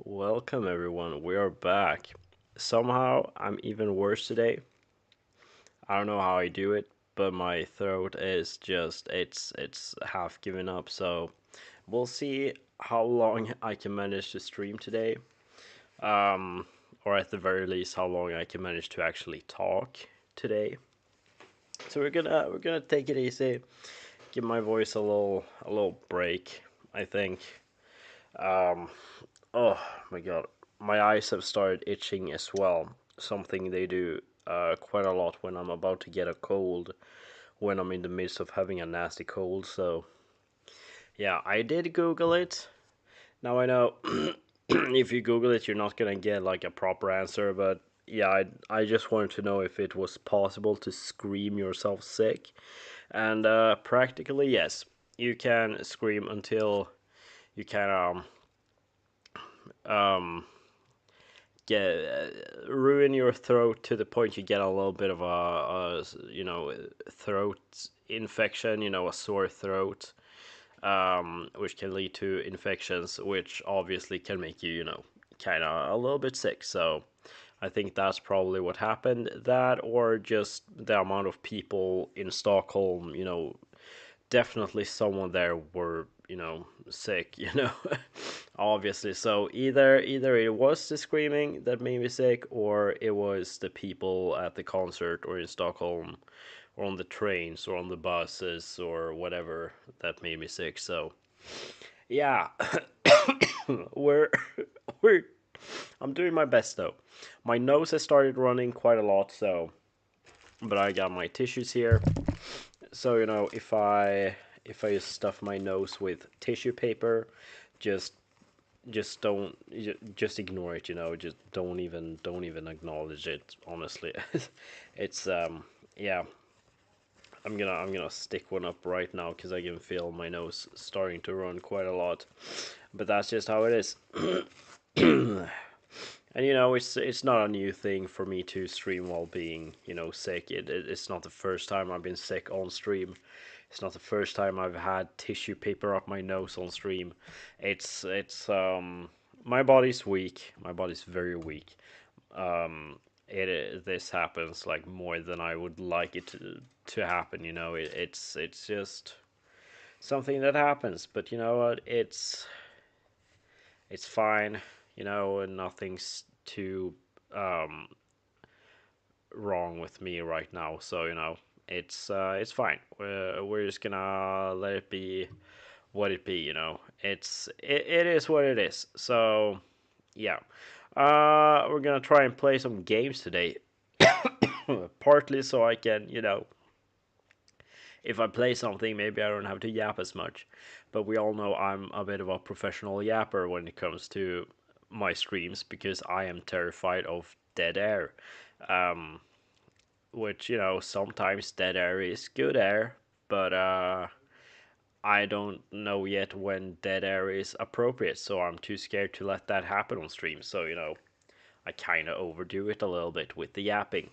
Welcome everyone, we are back. Somehow I'm even worse today. I don't know how I do it, but my throat is just it's half given up, so we'll see how long I can manage to stream today. Um or at the very least how long I can manage to actually talk today. So we're gonna take it easy, give my voice a little break, I think. Um Oh my god, my eyes have started itching as well. Something they do quite a lot when I'm about to get a cold, when I'm in the midst of having a nasty cold. So, yeah, I did Google it. Now I know if you Google it, you're not gonna get like a proper answer, but yeah, I just wanted to know if it was possible to scream yourself sick. And practically, yes, you can scream until you can um get ruin your throat to the point you get a little bit of a throat infection, a sore throat, which can lead to infections, which obviously can make you kind of a little bit sick. So I think that's probably what happened. That, or just the amount of people in Stockholm, definitely someone there were sick, obviously. So either it was the screaming that made me sick, or it was the people at the concert or in Stockholm or on the trains or on the buses or whatever that made me sick. So yeah, we're we're I'm doing my best though. My nose has started running quite a lot, so but I got my tissues here. So if I just stuff my nose with tissue paper, just just don't just ignore it. Just don't even acknowledge it. Honestly, it's yeah. I'm gonna stick one up right now because I can feel my nose starting to run quite a lot. But that's just how it is. And it's not a new thing for me to stream while being sick. It's not the first time I've been sick on stream. It's not the first time I've had tissue paper up my nose on stream. It's my body's weak. My body's very weak. This happens like more than I would like it to happen. It's just something that happens. But you know what? It's fine. And nothing's too um wrong with me right now. So it's fine. We're just gonna let it be what it be. It is what it is. So yeah, we're gonna try and play some games today. Partly so I can if I play something, maybe I don't have to yap as much. But we all know I'm a bit of a professional yapper when it comes to my streams because I am terrified of dead air. Um, which sometimes dead air is good air, but I don't know yet when dead air is appropriate, so I'm too scared to let that happen on stream. So I kind of overdo it a little bit with the yapping,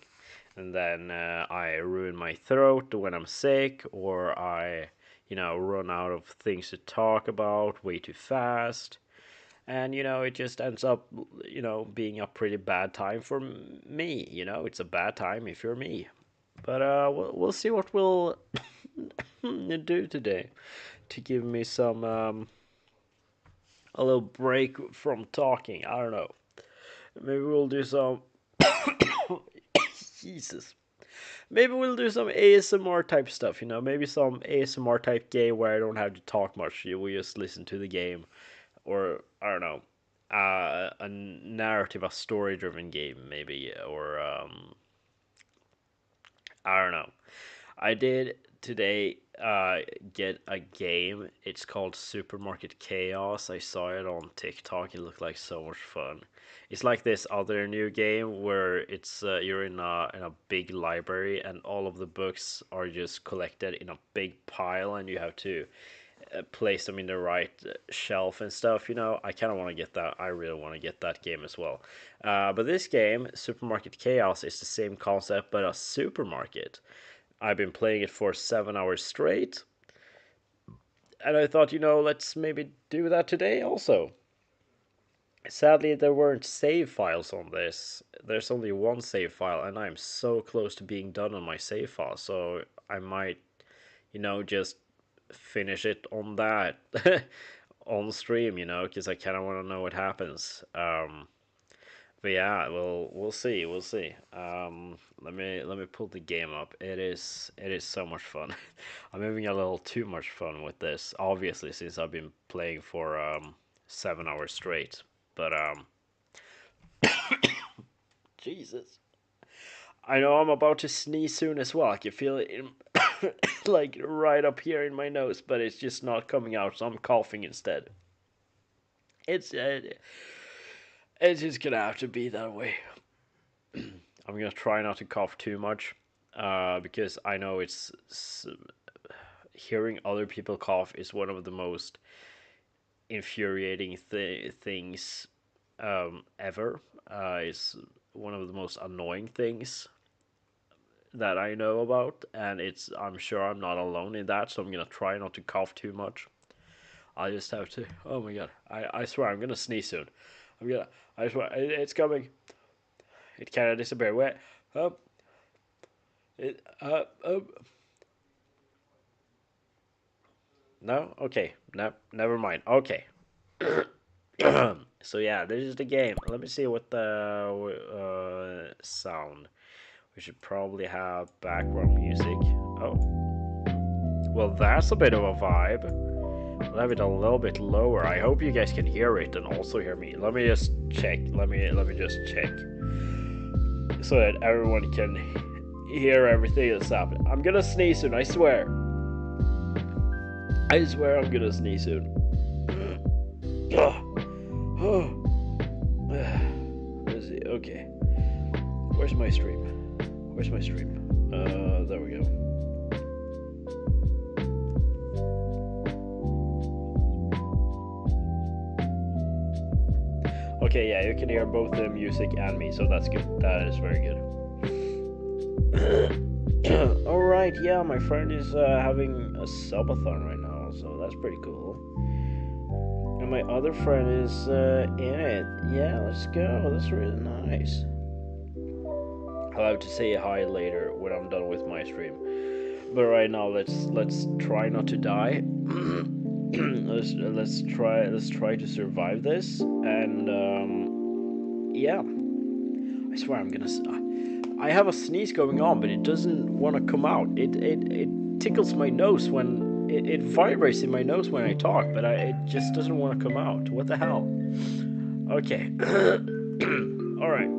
and then I ruin my throat when I'm sick, or I run out of things to talk about way too fast. And it just ends up being a pretty bad time for me. It's a bad time if you're me. But we'll see what we'll do today to give me some a little break from talking. I don't know. Maybe we'll do some Jesus. Maybe we'll do some ASMR type stuff. Maybe some ASMR type game where I don't have to talk much. You will just listen to the game, or I don't know, a narrative, a story-driven game, maybe, or I don't know. I did today get a game. It's called Supermarket Chaos. I saw it on TikTok. It looked like so much fun. It's like this other new game where it's you're in a big library and all of the books are just collected in a big pile and you have to place them in the right shelf and stuff. I kind of want to get that. I really want to get that game as well. But this game, Supermarket Chaos, is the same concept but a supermarket. I've been playing it for 7 hours straight, and I thought, let's maybe do that today also. Sadly, there weren't save files on this. There's only one save file, and I'm so close to being done on my save file, so I might, just finish it on that on stream, because I kind of want to know what happens. But yeah, we'll see, we'll see. Let me pull the game up. It is so much fun. I'm having a little too much fun with this, obviously, since I've been playing for 7 hours straight. But Jesus, I know I'm about to sneeze soon as well. I can feel it in, like right up here in my nose, but it's just not coming out, so I'm coughing instead. It's it's just gonna have to be that way. I'm gonna try not to cough too much, because I know hearing other people cough is one of the most infuriating things ever. It's one of the most annoying things that I know about, and I'm sure I'm not alone in that. So I'm gonna try not to cough too much. I just have to. Oh my god! I swear I'm gonna sneeze soon. I'm gonna. I swear it's coming. It kind of disappeared. Wait. Up. It. Up. No. Okay. No. Never mind. Okay. So yeah, this is the game. Let me see what the sound. We should probably have background music. Oh, well, that's a bit of a vibe. We'll have it a little bit lower. I hope you guys can hear it and also hear me. Let me just check. Let me just check so that everyone can hear everything that's happening. I'm gonna sneeze soon. I swear. I swear I'm gonna sneeze soon. Let's see. Okay. Where's my stream? Where's my stream? There we go. Okay, yeah, you can hear both the music and me, so that's good. That is very good. Alright, yeah, my friend is having a subathon right now, so that's pretty cool. And my other friend is in it. Yeah, let's go. That's really nice. I'll have to say hi later when I'm done with my stream. But right now, let's try not to die. let's try to survive this, and yeah. I swear I'm gonna. I have a sneeze going on, but it doesn't want to come out. It tickles my nose when it vibrates in my nose when I talk, but it just doesn't want to come out. What the hell? Okay. All right.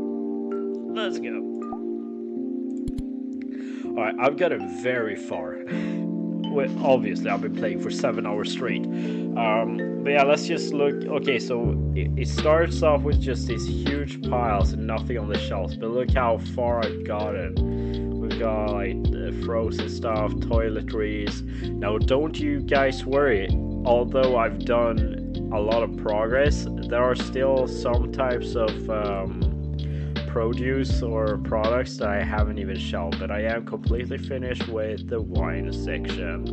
Let's go. Alright, I've gotten very far. Well, obviously, I've been playing for 7 hours straight. But yeah, let's just look. Okay, so it starts off with just these huge piles and nothing on the shelves. But look how far I've gotten. We've got like frozen stuff, toiletries. Now, don't you guys worry. Although I've done a lot of progress, there are still some types of produce or products that I haven't even shelved, but I am completely finished with the wine section.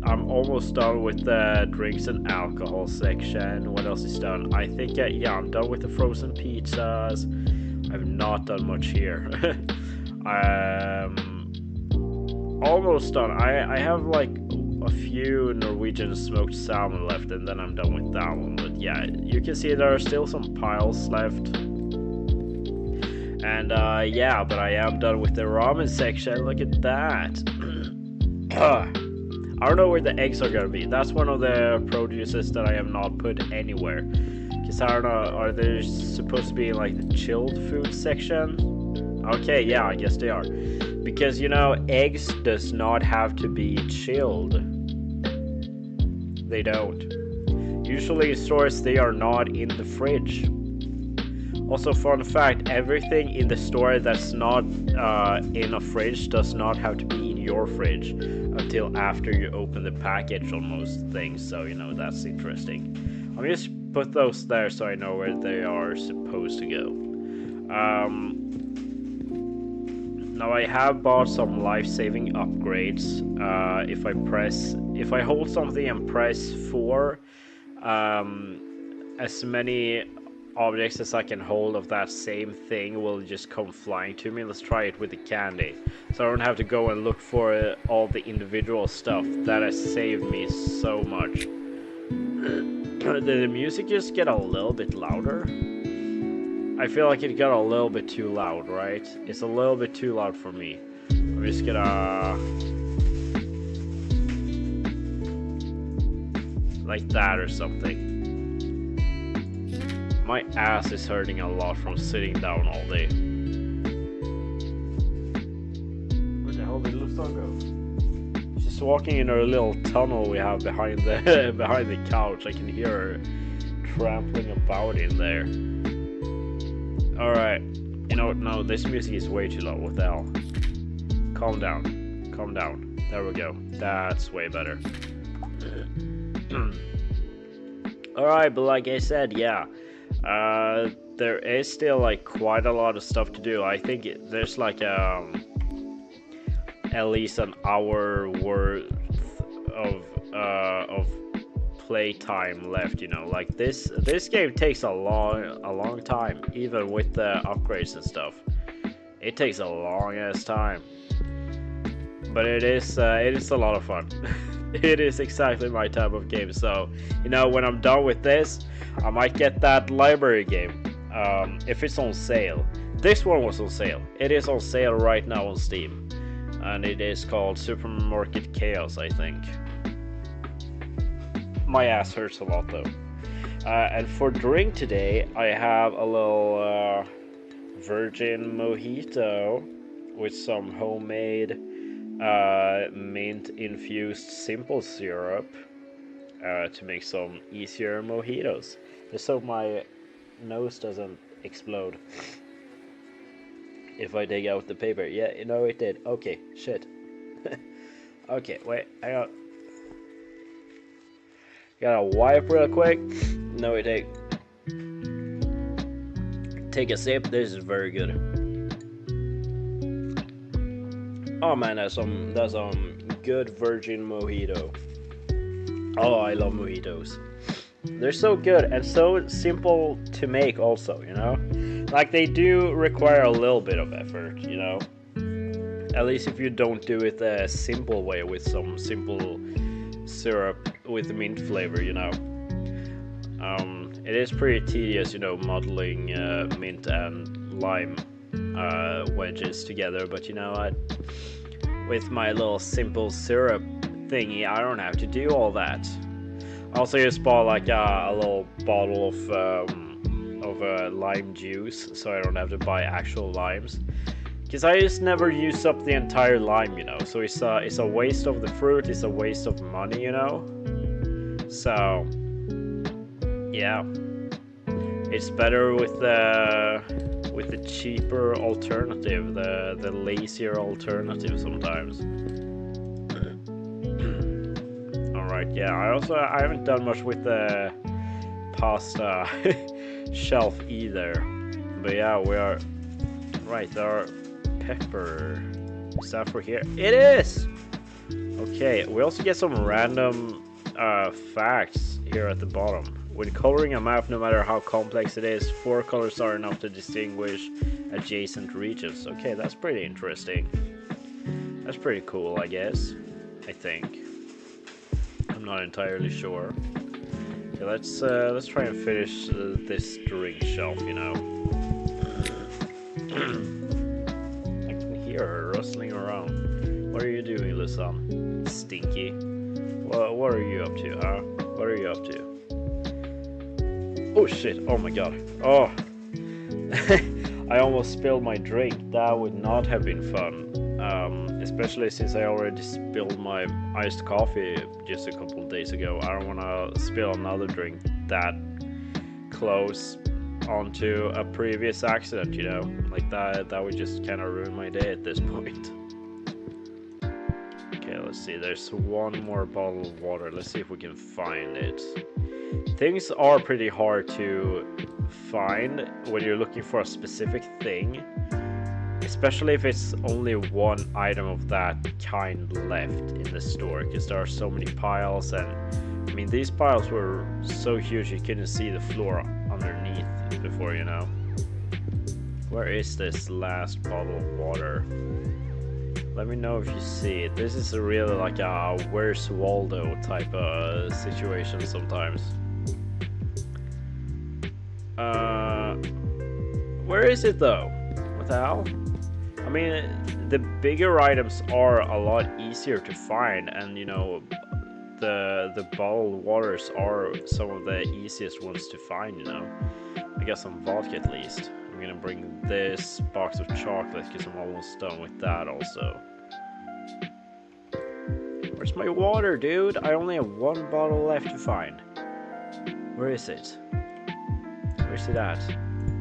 I'm almost done with the drinks and alcohol section. What else is done? I think, yeah, I'm done with the frozen pizzas. I've not done much here. Almost done. I have like a few Norwegian smoked salmon left, and then I'm done with that one. But yeah, you can see there are still some piles left. And yeah, but I am done with the ramen section. Look at that. I don't know where the eggs are gonna be. That's one of the produces that I have not put anywhere. Because I don't know, are they supposed to be in like the chilled food section? Okay, yeah, I guess they are. Because, eggs does not have to be chilled. They don't. Usually in stores, they are not in the fridge. Also, fun fact, everything in the store that's not in a fridge does not have to be in your fridge until after you open the package on most things. So, that's interesting. I'm just put those there so I know where they are supposed to go. Now I have bought some life-saving upgrades. If I press if I hold something and press 4, as many objects as I can hold of that same thing will just come flying to me. Let's try it with the candy. So I don't have to go and look for all the individual stuff. That has saved me so much. Did the music just get a little bit louder? I feel like it got a little bit too loud, right? It's a little bit too loud for me. I'm just gonna... like that or something. My ass is hurting a lot from sitting down all day. Where the hell did Luftan go? She's walking in her little tunnel we have behind the behind the couch. I can hear her trampling about in there. Alright. You know what? No, this music is way too loud. What the hell? Calm down. Calm down. There we go. That's way better. Alright, but like I said, yeah. There is still like quite a lot of stuff to do. I think there's like at least an hour worth of playtime left, you know. Like this game takes a long time, even with the upgrades and stuff. It takes a long ass time. But it is a lot of fun. It is exactly my type of game. So, you know, when I'm done with this, I might get that library game if it's on sale. This one was on sale. It is on sale right now on Steam, and it is called Supermarket Chaos, I think. My ass hurts a lot though. And for drink today, I have a little virgin mojito with some homemade mint infused simple syrup to make some easier mojitos, just so my nose doesn't explode if I dig out the paper. Yeah, you know it did. Okay, shit. Okay, wait, I gotta wipe real quick. No, it take a sip. This is very good. Oh man, that's some good virgin mojito. Oh, I love mojitos. They're so good and so simple to make also, you know? Like, they do require a little bit of effort, you know? At least if you don't do it the simple way with some simple syrup with mint flavor, you know? It is pretty tedious, you know, modeling mint and lime wedges together, but you know what? With my little simple syrup thingy, I don't have to do all that. I also just bought like a little bottle of lime juice, so I don't have to buy actual limes. Because I just never use up the entire lime, you know. So it's a waste of the fruit, it's a waste of money, you know. So yeah, it's better with the cheaper alternative, the lazier alternative sometimes. Alright, yeah, I haven't done much with the pasta shelf either. But yeah, we are right, there are pepper. Is that for here? It is! Okay, we also get some random facts here at the bottom. When coloring a map, no matter how complex it is, 4 colors are enough to distinguish adjacent regions. Okay, that's pretty interesting. That's pretty cool, I guess. I think. I'm not entirely sure. Okay, let's try and finish this drink shelf, you know. I can hear her rustling around. What are you doing, Lisan? Stinky. What are you up to, huh? What are you up to? Oh shit, oh my god. Oh. I almost spilled my drink. That would not have been fun. Especially since I already spilled my iced coffee just a couple of days ago. I don't want to spill another drink that close onto a previous accident, you know? Like that would just kind of ruin my day at this point. Okay, let's see. There's one more bottle of water. Let's see if we can find it. Things are pretty hard to find when you're looking for a specific thing. Especially if it's only one item of that kind left in the store, because there are so many piles, and I mean these piles were so huge you couldn't see the floor underneath before, you know. Where is this last bottle of water? Let me know if you see it. This is a really like a Where's Waldo type of situation sometimes. Where is it though? What the hell? I mean, the bigger items are a lot easier to find, and you know, the bottled waters are some of the easiest ones to find, you know. I got some vodka at least. I'm gonna bring this box of chocolate because I'm almost done with that also. Where's my water, dude? I only have one bottle left to find. Where is it? Where's it at?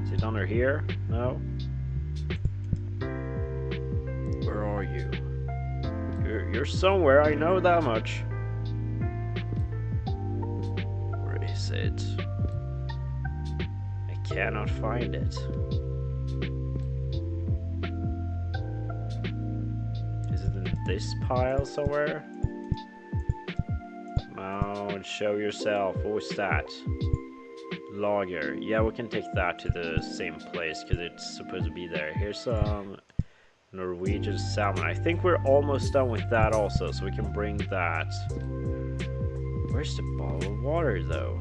Is it under here? No? Where are you? You're somewhere, I know that much. Where is it? I cannot find it. Is it in this pile somewhere? Come on, show yourself. What was that? Lager. Yeah, we can take that to the same place because it's supposed to be there. Here's some Norwegian salmon. I think we're almost done with that also, so we can bring that. Where's the bottle of water though?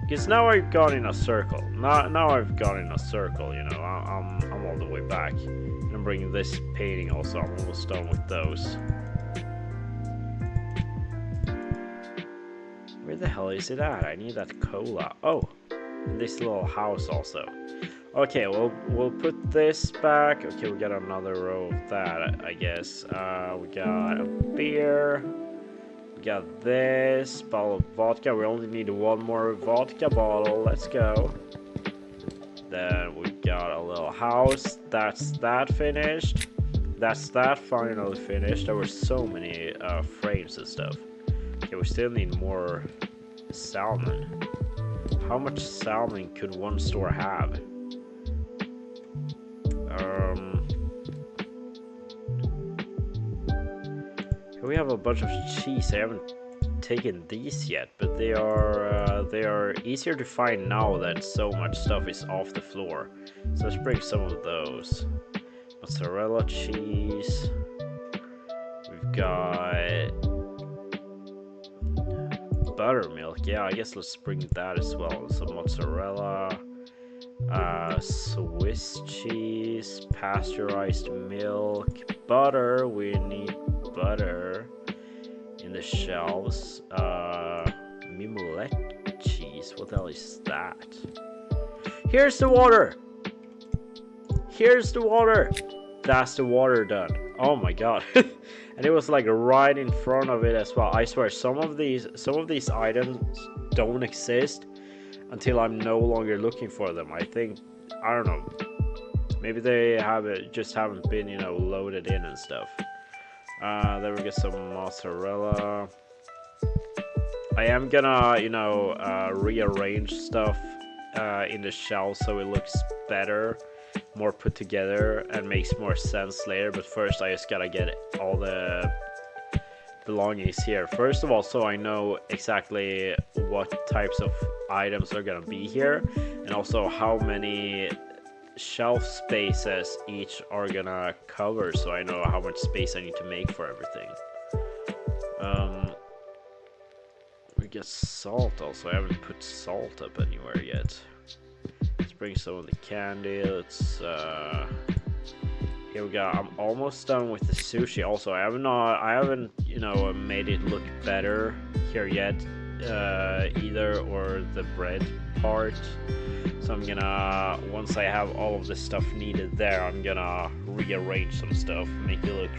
Because now I've gone in a circle. Now I've gone in a circle, you know. I'm all the way back. And I'm bringing this painting also. I'm almost done with those. Where the hell is it at? I need that cola. Oh, in this little house also. Okay, we'll put this back. Okay, we got another row of that, I guess. We got a beer. We got this bottle of vodka. We only need one more vodka bottle. Let's go. Then we got a little house. That's that finished. That's that finally finished. There were so many frames and stuff. Okay, we still need more salmon. How much salmon could one store have? We have a bunch of cheese. I haven't taken these yet, but they are easier to find now that so much stuff is off the floor. So let's bring some of those. Mozzarella cheese. We've got buttermilk. Yeah, I guess let's bring that as well. Some mozzarella, Swiss cheese, pasteurized milk, butter. We need butter in the shelves. Mimolette cheese. What the hell is that? Here's the water. Here's the water. That's the water done. Oh my god. And it was like right in front of it as well. I swear some of these items don't exist until I'm no longer looking for them. I think, I don't know, maybe they just haven't been, you know, loaded in and stuff. Then we get some mozzarella. I am gonna, you know, rearrange stuff in the shelves so it looks better, more put together, and makes more sense later. But first I just gotta get all the belongings here first of all, so I know exactly what types of items are gonna be here, and also how many shelf spaces each are gonna cover, so I know how much space I need to make for everything. We get salt also. I haven't put salt up anywhere yet. Let's bring some of the candy. Let's here we go. I'm almost done with the sushi also. I haven't you know, made it look better here yet either, or the bread part. So I'm gonna, once I have all of the stuff needed there, I'm gonna rearrange some stuff, make it look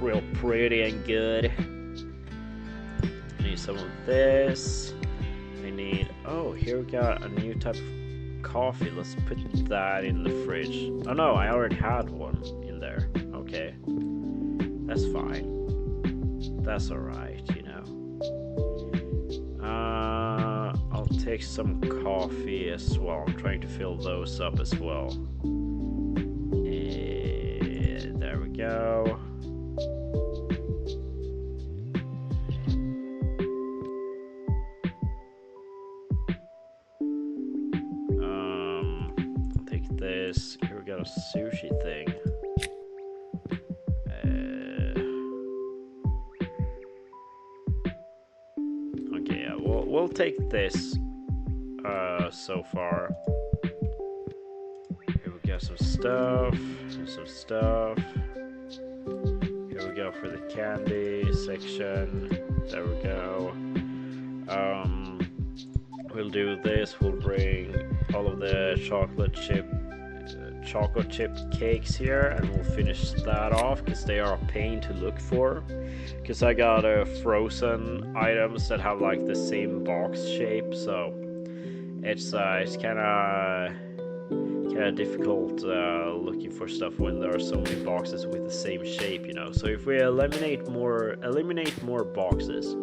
real pretty and good. I need some of this. I need, oh, here we got a new type of coffee. Let's put that in the fridge. Oh no, I already had one in there. Okay, that's fine. That's alright, you know. I'll take some coffee as well. I'm trying to fill those up as well. There we go. Take this. Here we got a sushi thing. Okay, yeah, we'll take this. So far. Here we got some stuff. Some stuff. Here we go for the candy section. There we go. We'll do this. We'll bring all of the chocolate chip cakes here, and we'll finish that off because they are a pain to look for. Because I got frozen items that have like the same box shape, so it's kind of difficult looking for stuff when there are so many boxes with the same shape, you know. So if we eliminate more boxes,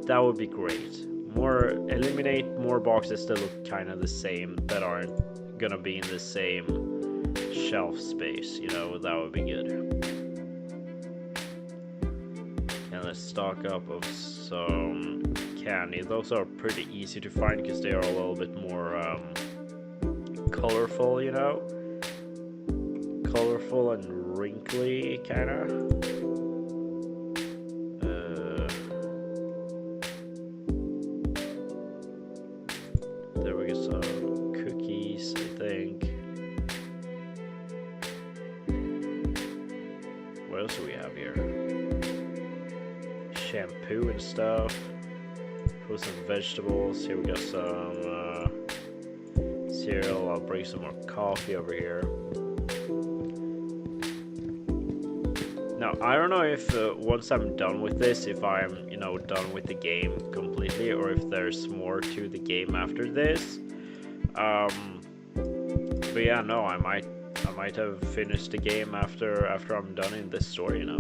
that would be great. Eliminate more boxes that look kind of the same, that aren't gonna be in the same shelf space, you know. That would be good. And let's stock up of some candy. Those are pretty easy to find because they are a little bit more colorful, you know. Colorful and wrinkly, kind of. There we go, some cookies, I think. What else do we have here? Shampoo and stuff. Put some vegetables. Here we got some cereal. I'll bring some more coffee over here. Now, I don't know if once I'm done with this, if I'm, you know, done with the game completely, or if there's more to the game after this. But yeah, no, I might have finished the game after I'm done in this story, you know.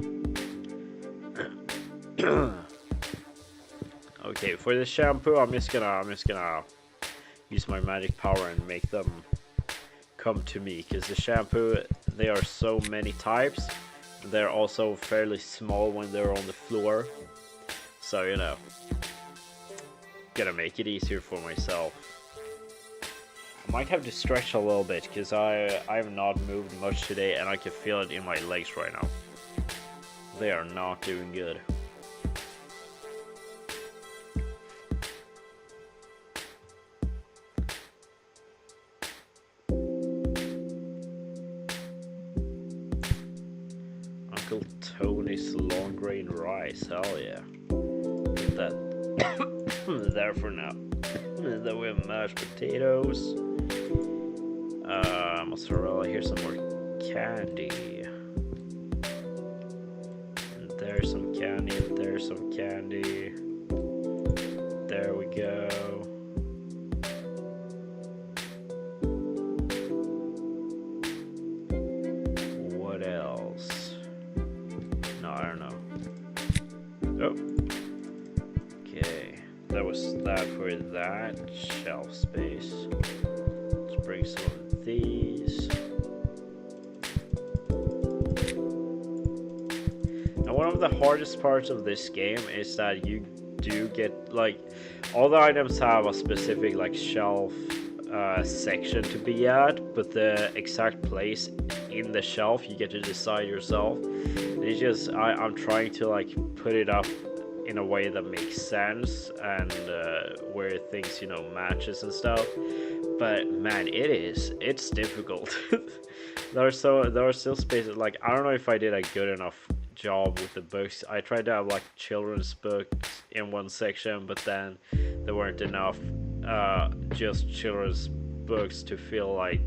Okay, for the shampoo, I'm just gonna use my magic power and make them come to me, because the shampoo, there are so many types. They're also fairly small when they're on the floor, so you know, gotta make it easier for myself. I might have to stretch a little bit because I have not moved much today, and I can feel it in my legs right now. They are not doing good. Uncle Tony's long grain rice, hell yeah. Put that there for now. And then we have mashed potatoes. Mozzarella, here's some more candy. And there's some candy, and there's some candy. There we go. What else? No, I don't know. Oh. Okay. That was that for that shelf space. Let's bring some of these. Now, one of the hardest parts of this game is that you do get, like, all the items have a specific, like, shelf section to be at, but the exact place in the shelf you get to decide yourself. It's just, I'm trying to, like, put it up in a way that makes sense, and where things, you know, matches and stuff. But man, it's difficult. there are still spaces, like, I don't know if I did a good enough job with the books. I tried to have like children's books in one section, but then there weren't enough just children's books to feel like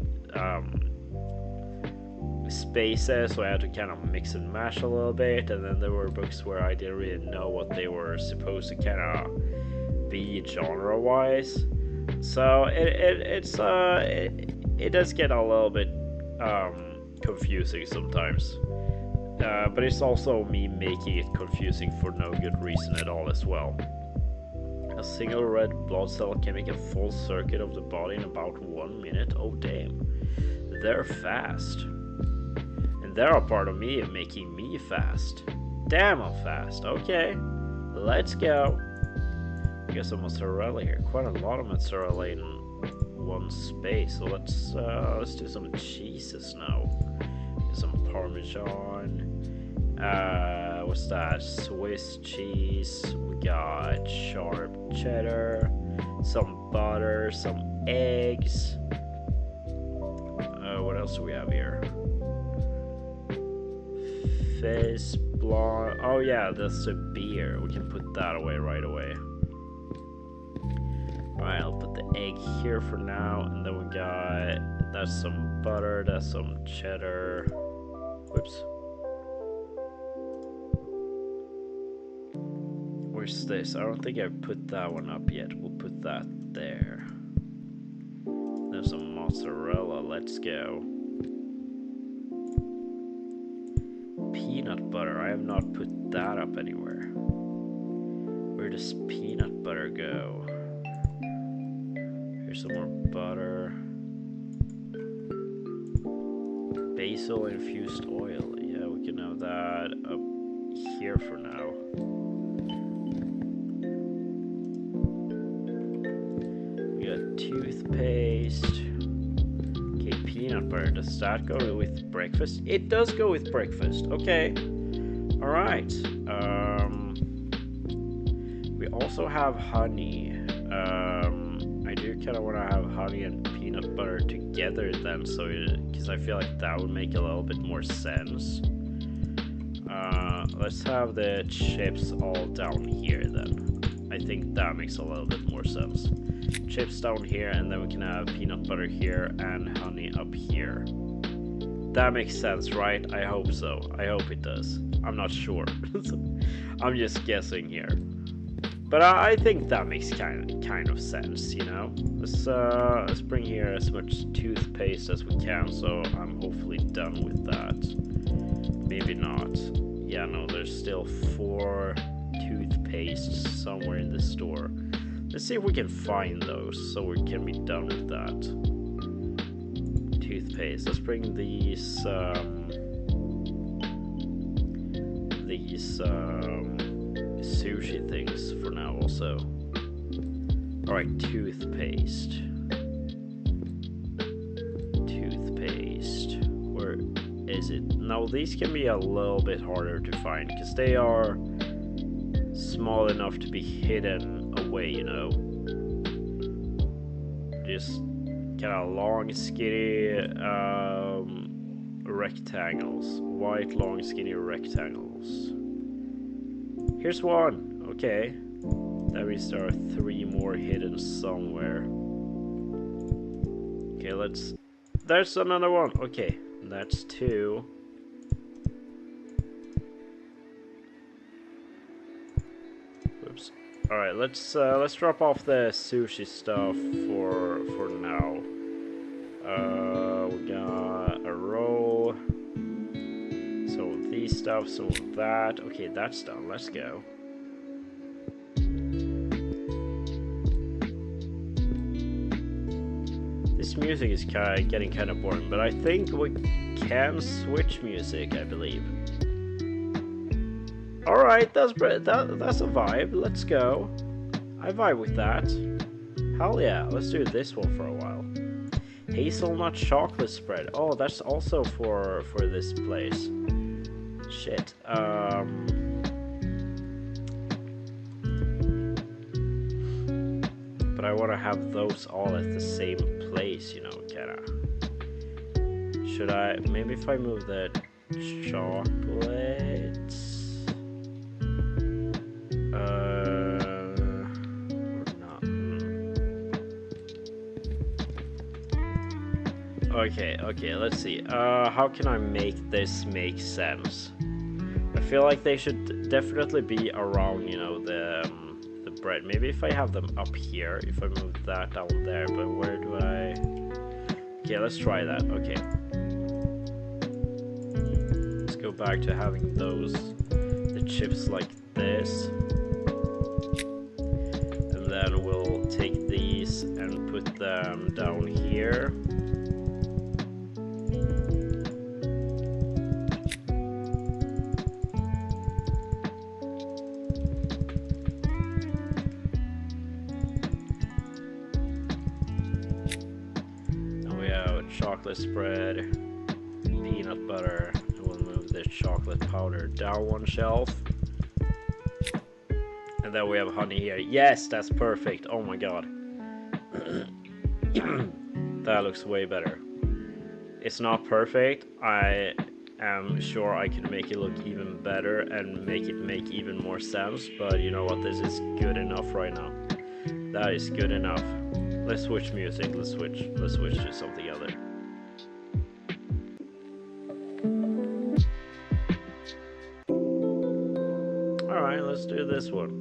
spaces, so I had to kind of mix and match a little bit. And then there were books where I didn't really know what they were supposed to kind of be genre wise, so it does get a little bit confusing sometimes, but it's also me making it confusing for no good reason at all as well. A single red blood cell can make a full circuit of the body in about 1 minute. Oh damn. They're fast. And they're a part of me making me fast. Damn, I'm fast. Okay. Let's go. We got some mozzarella here. Quite a lot of mozzarella in one space. So let's do some cheeses now. Some Parmesan. What's that? Swiss cheese. We got sharp cheddar. Some butter. Some eggs. What else do we have here? Fizz Blanc. Oh yeah, that's a beer. We can put that away right away. Alright, I'll put the egg here for now. And then we got... That's some butter. That's some cheddar. Whoops. Where's this? I don't think I put that one up yet. We'll put that there. There's some mozzarella. Let's go. Peanut butter. I have not put that up anywhere. Where does peanut butter go? Here's some more butter. Basil infused oil. Yeah, we can have that up here for now. We got toothpaste. Okay, peanut butter. Does that go with breakfast? It does go with breakfast. Okay. Alright. We also have honey. I do kind of want to have honey and peanut butter together then, so because I feel like that would make a little bit more sense. Let's have the chips all down here then. I think that makes a little bit more sense. Chips down here, and then we can have peanut butter here and honey up here. That makes sense, right? I hope so. I hope it does. I'm not sure. I'm just guessing here. But I think that makes kind of sense, you know. Let's bring here as much toothpaste as we can, so I'm hopefully done with that. Maybe not. Yeah, no, there's still 4 toothpastes somewhere in the store. Let's see if we can find those so we can be done with that. Toothpaste. Let's bring these sushi things for now also. Alright, toothpaste. Toothpaste. Where is it? Now these can be a little bit harder to find because they are small enough to be hidden away, you know. Just kind of long, skinny rectangles. White, long, skinny rectangles. Here's one. Okay. That means there are 3 more hidden somewhere. Okay, there's another one. Okay, that's 2. Oops. All right, let's drop off the sushi stuff for now. We got a roll. Some of these stuff, some of that. Okay, that's done. Let's go. This music is getting kind of boring, but I think we can switch music, I believe. Alright, that's a vibe. Let's go. I vibe with that. Hell yeah, let's do this one for a while. Hazelnut chocolate spread. Oh, that's also for this place. Shit. But I want to have those all at the same place, you know, kinda. Should I... Maybe if I move the chocolates... or not. Okay, let's see. How can I make this make sense? I feel like they should definitely be around, you know, the bread. Maybe if I have them up here, if I move that down there, but where do I... Okay, let's try that. Okay. Let's go back to having the chips like this. And them down here. And we have chocolate spread, peanut butter, and we'll move the chocolate powder down one shelf. And then we have honey here. Yes, that's perfect. Oh my god. That looks way better. It's not perfect. I am sure I can make it look even better and make it make even more sense. But you know what? This is good enough right now. That is good enough. Let's switch music. Let's switch to something other. Alright, let's do this one.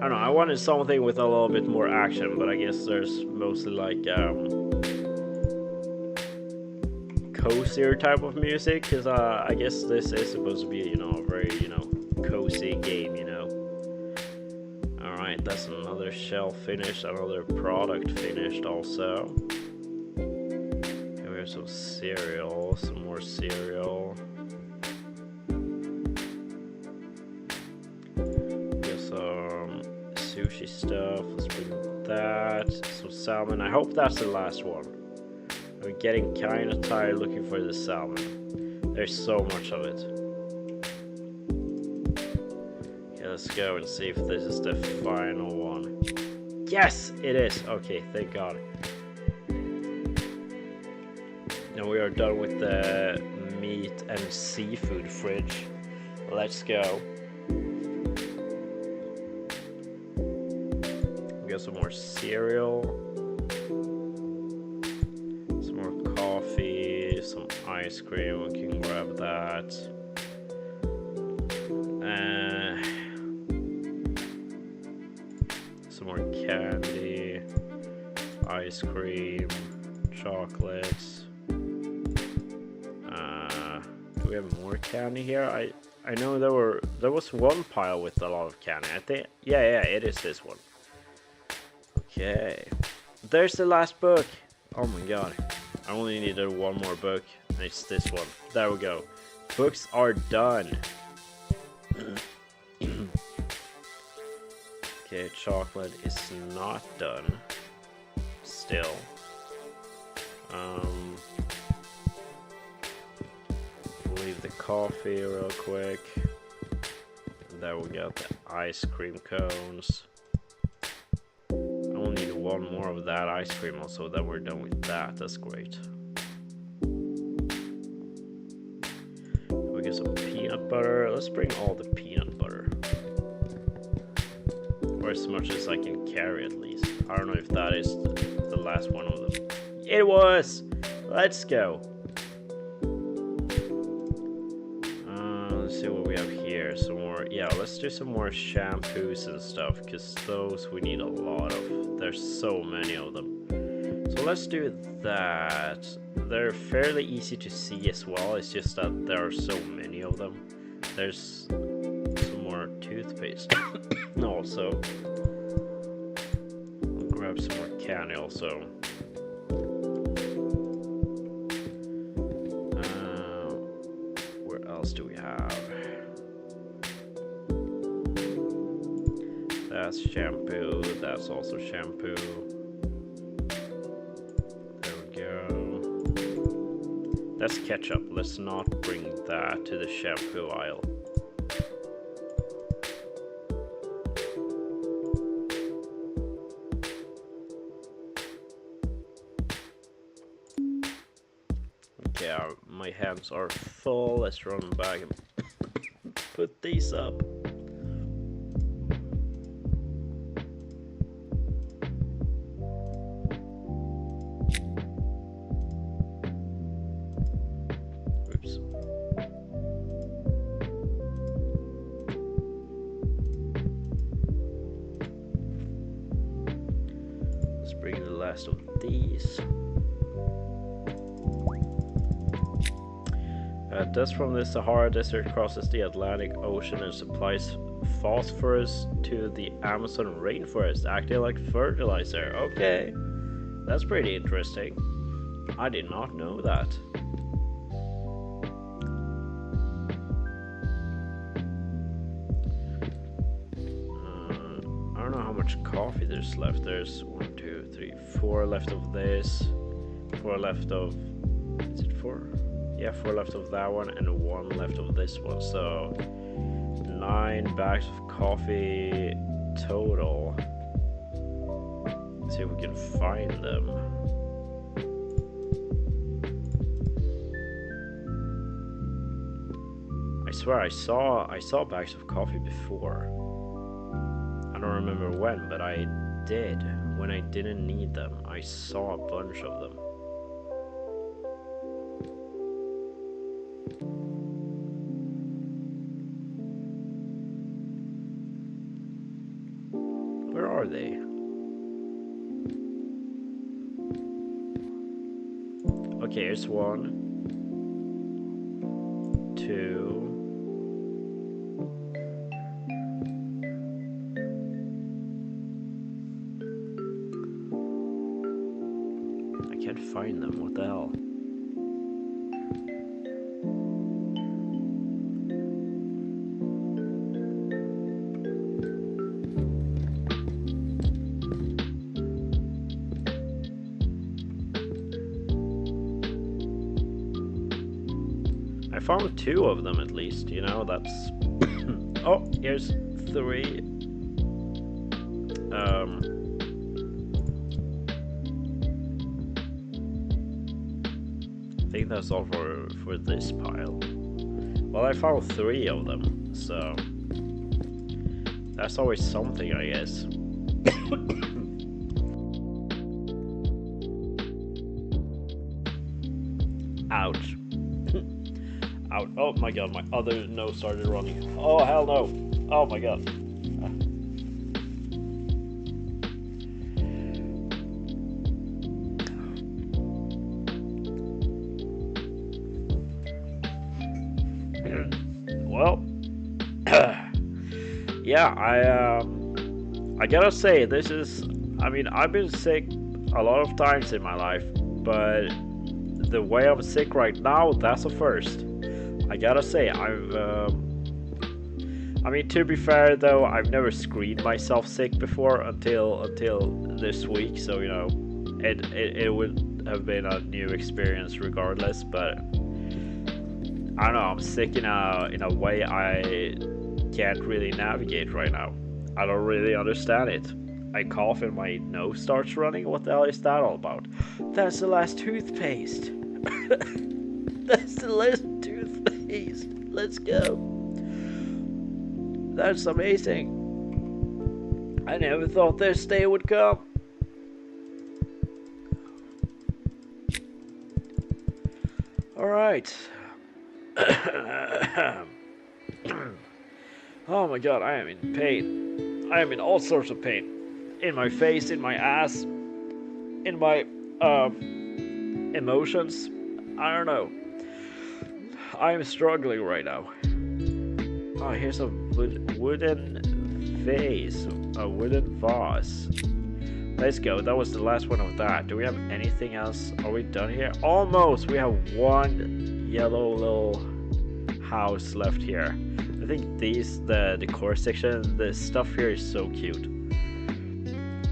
I don't know, I wanted something with a little bit more action, but I guess there's mostly like cozier type of music, because I guess this is supposed to be, you know, a very, you know, cozy game, you know. Alright, that's another shelf finished, another product finished also. Here we have some cereal, some more cereal. Sushi stuff, let's bring that, some salmon. I hope that's the last one. I'm getting kind of tired looking for the salmon. There's so much of it. Okay, let's go and see if this is the final one. Yes, it is. Okay, thank God. Now we are done with the meat and seafood fridge. Let's go. Some more cereal, some more coffee, some ice cream. We can grab that. Some more candy, ice cream, chocolates. Do we have more candy here? I know there was one pile with a lot of candy. I think yeah, it is this one. Okay, there's the last book. Oh my god, I only needed one more book. It's this one. There we go. Books are done. Okay, chocolate is not done. Still. We'll leave the coffee real quick. There we got the ice cream cones. One more of that ice cream also, then we're done with that. That's great. We get some peanut butter. Let's bring all the peanut butter, or as much as I can carry at least. I don't know if that is the last one of them. It was. Let's go. Let's see what we have here. Some more. Yeah, let's do some more shampoos and stuff, because those we need a lot of. There's so many of them. So let's do that. They're fairly easy to see as well. It's just that there are so many of them. There's some more toothpaste. Also, we'll grab some more candy also. Where else do we have? That's shampoo, that's also shampoo. There we go. That's ketchup. Let's not bring that to the shampoo aisle. Okay, my hands are full. Let's run back and put these up. Of these. Dust from the Sahara Desert crosses the Atlantic Ocean and supplies phosphorus to the Amazon rainforest, acting like fertilizer. Okay, That's pretty interesting. I did not know that. I don't know how much coffee there's left. There's 1, 2, 3, 4 left of this. 4 left of... Is it 4? Yeah, 4 left of that one and 1 left of this one. So 9 bags of coffee total. Let's see if we can find them. I swear I saw bags of coffee before. I don't remember when, but I did. When I didn't need them, I saw a bunch of them. Where are they? Okay, here's 1, 2. I can't find them. What the hell? I found 2 of them at least, you know, that's... Oh, here's 3. I think that's all for this pile. Well, I found 3 of them, so... That's always something, I guess. Ouch. Out. Oh my god, my other nose started running. Oh hell no. Oh my god. Well, yeah, I gotta say, this is, I mean, I've been sick a lot of times in my life, but the way I'm sick right now, that's a first. I gotta say, I mean, to be fair though, I've never screened myself sick before until this week, so you know, it would have been a new experience regardless. But I don't know, I'm sick in a way I can't really navigate right now. I don't really understand it. I cough and my nose starts running. What the hell is that all about? That's the last toothpaste. That's the last toothpaste. Let's go. That's amazing. I never thought this day would come. Alright. Oh my god, I am in pain. I am in all sorts of pain. In my face, in my ass, in my emotions. I don't know. I am struggling right now. Oh, here's a wooden vase. A wooden vase. Let's go. That was the last one of that. Do we have anything else? Are we done here? Almost. We have one yellow little house left here. I think the decor section, the stuff here is so cute.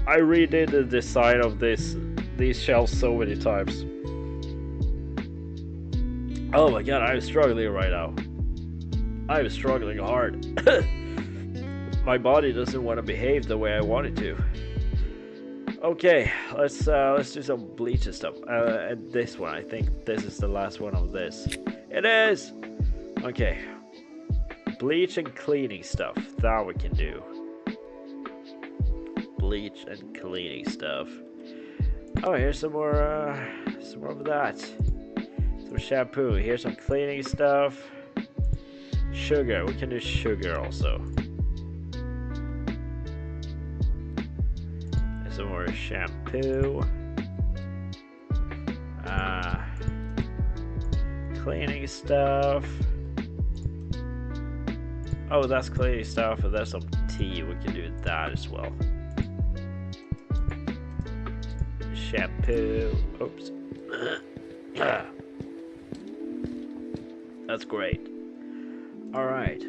I redid the design of these shelves so many times. Oh my god, I'm struggling right now. I'm struggling hard. My body doesn't want to behave the way I want it to. Okay, let's do some bleach and stuff. And this one, I think this is the last one of this. It is. Okay. Bleach and cleaning stuff. That we can do. Bleach and cleaning stuff. Oh, here's some more of that. Some shampoo. Here's some cleaning stuff. Sugar. We can do sugar also. There's some more shampoo. Cleaning stuff. Oh, that's cleaning stuff, and there's some tea. We can do that as well. shampoo. Oops. That's great. All right.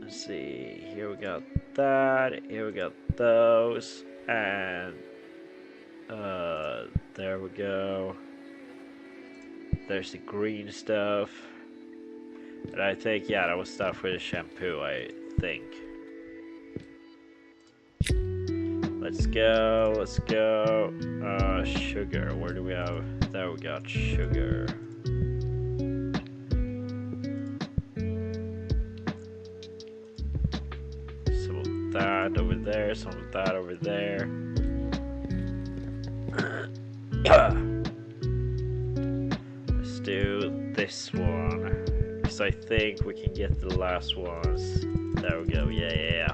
Let's see. Here we got that. Here we got those, and there we go. There's the green stuff. And I think, yeah, that was stuff for the shampoo, I think. Let's go, let's go. Sugar, where do we have? There we got sugar. Some of that over there, some of that over there. Let's do this one. Because I think we can get the last ones. There we go, yeah.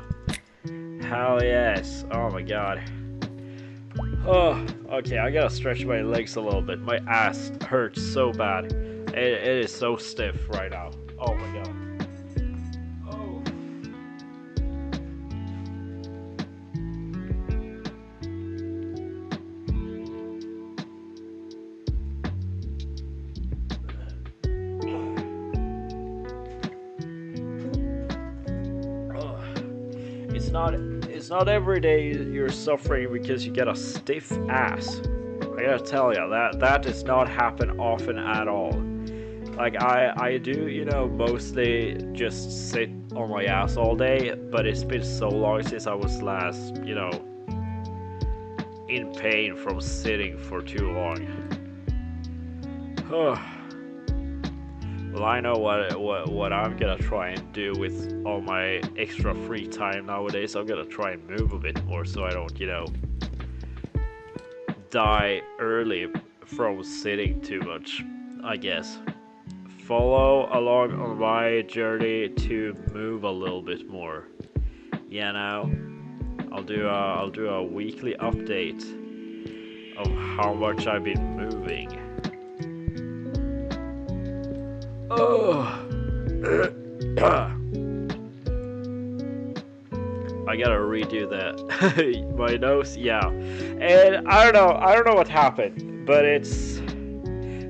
Hell yes. Oh my god. Oh, okay, I gotta stretch my legs a little bit. My ass hurts so bad. It is so stiff right now. Oh my god. Oh. It's not every day you're suffering because you get a stiff ass. I gotta tell you, that does not happen often at all. Like I do, mostly just sit on my ass all day, but it's been so long since I was last, in pain from sitting for too long. Well, I know what I'm gonna try and do with all my extra free time nowadays. I'm gonna try and move a bit more so I don't, die early from sitting too much, I guess. Follow along on my journey to move a little bit more. I'll do a weekly update of how much I've been moving. I gotta redo that. My nose, yeah. And I don't know what happened, but this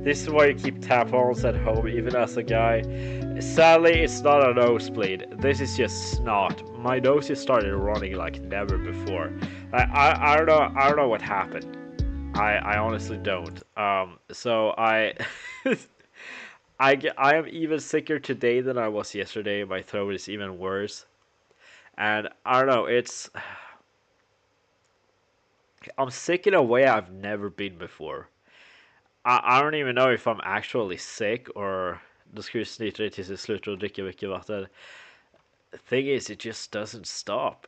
is why you keep tampons at home, even as a guy. Sadly, it's not a nosebleed. This is just snot. My nose just started running like never before. I don't know what happened. I honestly don't. So I I am even sicker today than I was yesterday. My throat is even worse. And I don't know, I'm sick in a way I've never been before. I don't even know if I'm actually sick or då ska vi slita det tills jag slutar att dricka mycket vatten. The thing is, it just doesn't stop.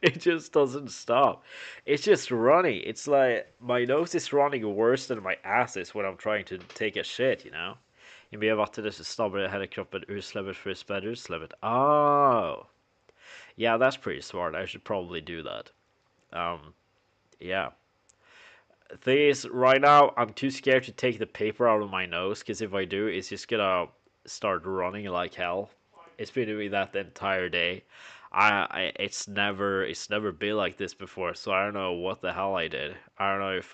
It just doesn't stop. It's just running. It's like my nose is running worse than my ass is when I'm trying to take a shit, Ju mer vatten desto snabbare häller kroppen utsläppet för spädutslöpet. Oh. Yeah, that's pretty smart. I should probably do that. Yeah. Thing is, right now, I'm too scared to take the paper out of my nose, because if I do, it's just gonna start running like hell. It's been doing that the entire day. It's never been like this before, so I don't know what the hell I did. I don't know if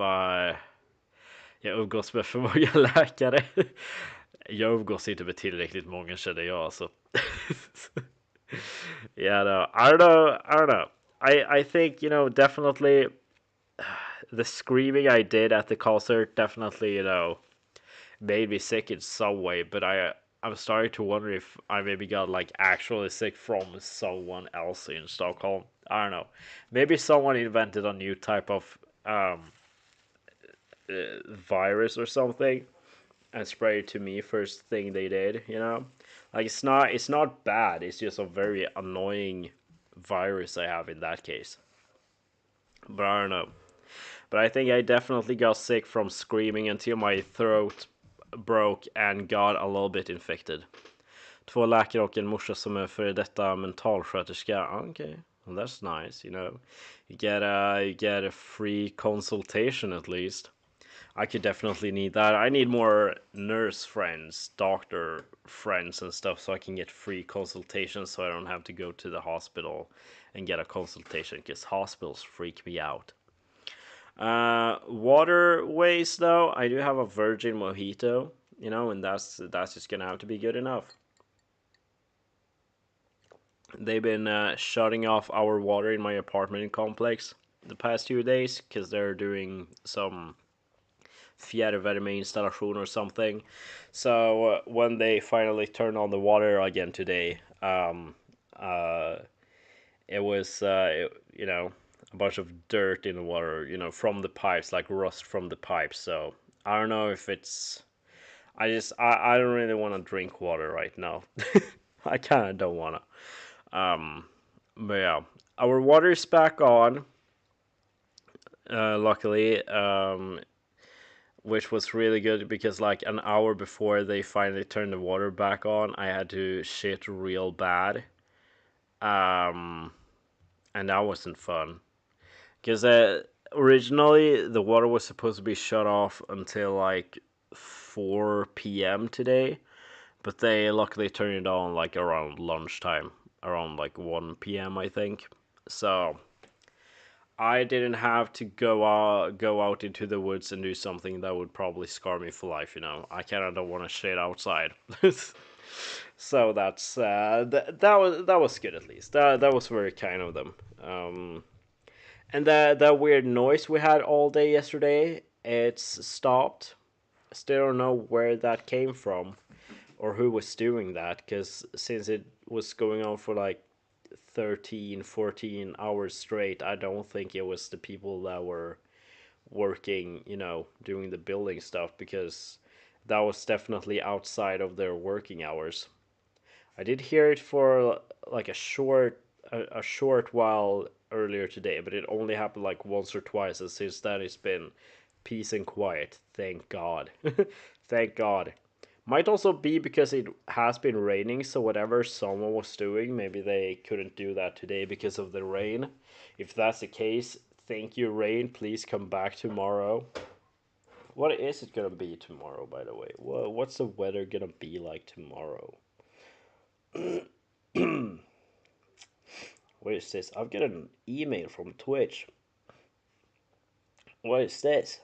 jag umgås med för många läkare. Jag umgås inte med tillräckligt många, känner jag, alltså. Yeah, no, I don't know. I think, definitely the screaming I did at the concert definitely, made me sick in some way, but I'm starting to wonder if I maybe got like actually sick from someone else in Stockholm. I don't know. Maybe someone invented a new type of virus or something and sprayed it to me first thing they did. Like it's not bad. It's just a very annoying virus I have in that case. But I don't know. But I think I definitely got sick from screaming until my throat broke and got a little bit infected. Två läkare och en morsa som är för detta mentalsköterska. Okay, well, that's nice. You get a free consultation at least. I could definitely need that. I need more nurse friends, doctor friends and stuff so I can get free consultations so I don't have to go to the hospital and get a consultation because hospitals freak me out. Waterways though, I do have a virgin mojito, and that's just gonna have to be good enough. They've been shutting off our water in my apartment complex the past 2 days because they're doing some fjärrvärmeinstallation or something. So when they finally turned on the water again today, uh, it was a bunch of dirt in the water, from the pipes, like rust from the pipes. So I don't know if it's. I don't really want to drink water right now. I kind of don't wanna. But yeah, our water is back on. Luckily, which was really good because like an hour before they finally turned the water back on, I had to shit real bad. Um, and that wasn't fun because originally the water was supposed to be shut off until like 4 p.m. today, but they luckily turned it on like around lunchtime, around like 1 p.m. I think. So I didn't have to go out into the woods and do something that would probably scar me for life. I kind of don't want to shit outside. So that was good at least. That was very kind of them. And that weird noise we had all day yesterday, it's stopped. Still don't know where that came from or who was doing that, because since it was going on for like 13, 14 hours straight, I don't think it was the people that were working, doing the building stuff, because that was definitely outside of their working hours. I did hear it for like a short while earlier today, but it only happened like once or twice, and since then it's been peace and quiet. Thank God. Thank God. Might also be because it has been raining, so whatever someone was doing, maybe they couldn't do that today because of the rain. If that's the case, thank you, rain. Please come back tomorrow. What is it gonna be tomorrow, by the way? What's the weather gonna be like tomorrow? What is this? I've got an email from Twitch. What is this?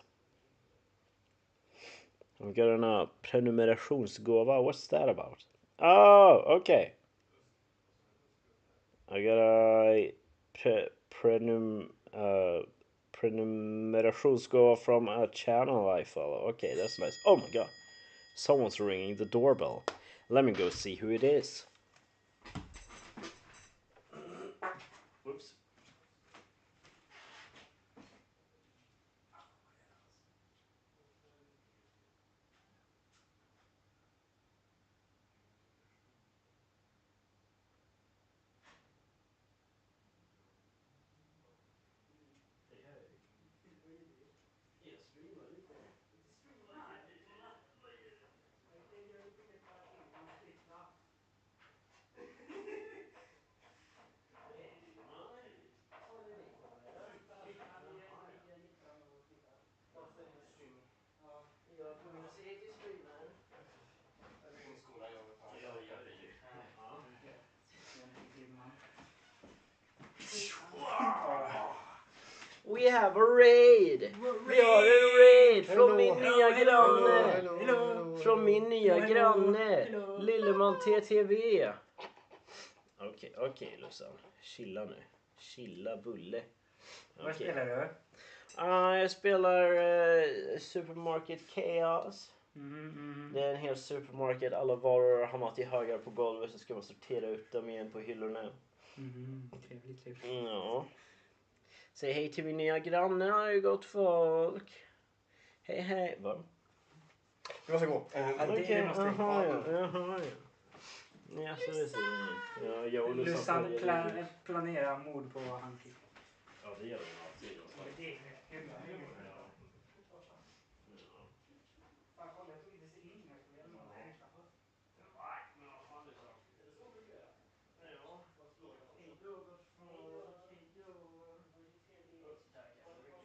I've got a prenumerationsgåva. What's that about? Oh, okay. I got a prenumerationsgåva from a channel I follow. Okay, that's nice. Oh my god. Someone's ringing the doorbell. Let me go see who it is. Whoops. We have a raid! Vi har en raid från min nya granne! Från min nya granne! Lilleman TTV! Okej, Lussan. Chilla nu. Chilla bulle. Vad spelar du? Jag spelar Supermarket Chaos. Det är en hel supermarket. Alla varor har hamnat i högar på golvet, så ska man sortera ut dem igen på hyllorna. Trevligt. Ja. Säg hej till min nya granne, det är gott folk. Hej. Va? Du måste gå. Okej, jaha ja. Ja, så det ser ja, jag och Lussan planerar mord på Hunky. Ja, det gör de alltid. Det är hemma. Fan, kolla, jag tog lite in. Jag skulle göra något utanför. Nej, men vad fan det är så. Är det så mycket? Ja. Hej då, gott folk. Hej då. Tackar så mycket. Ja.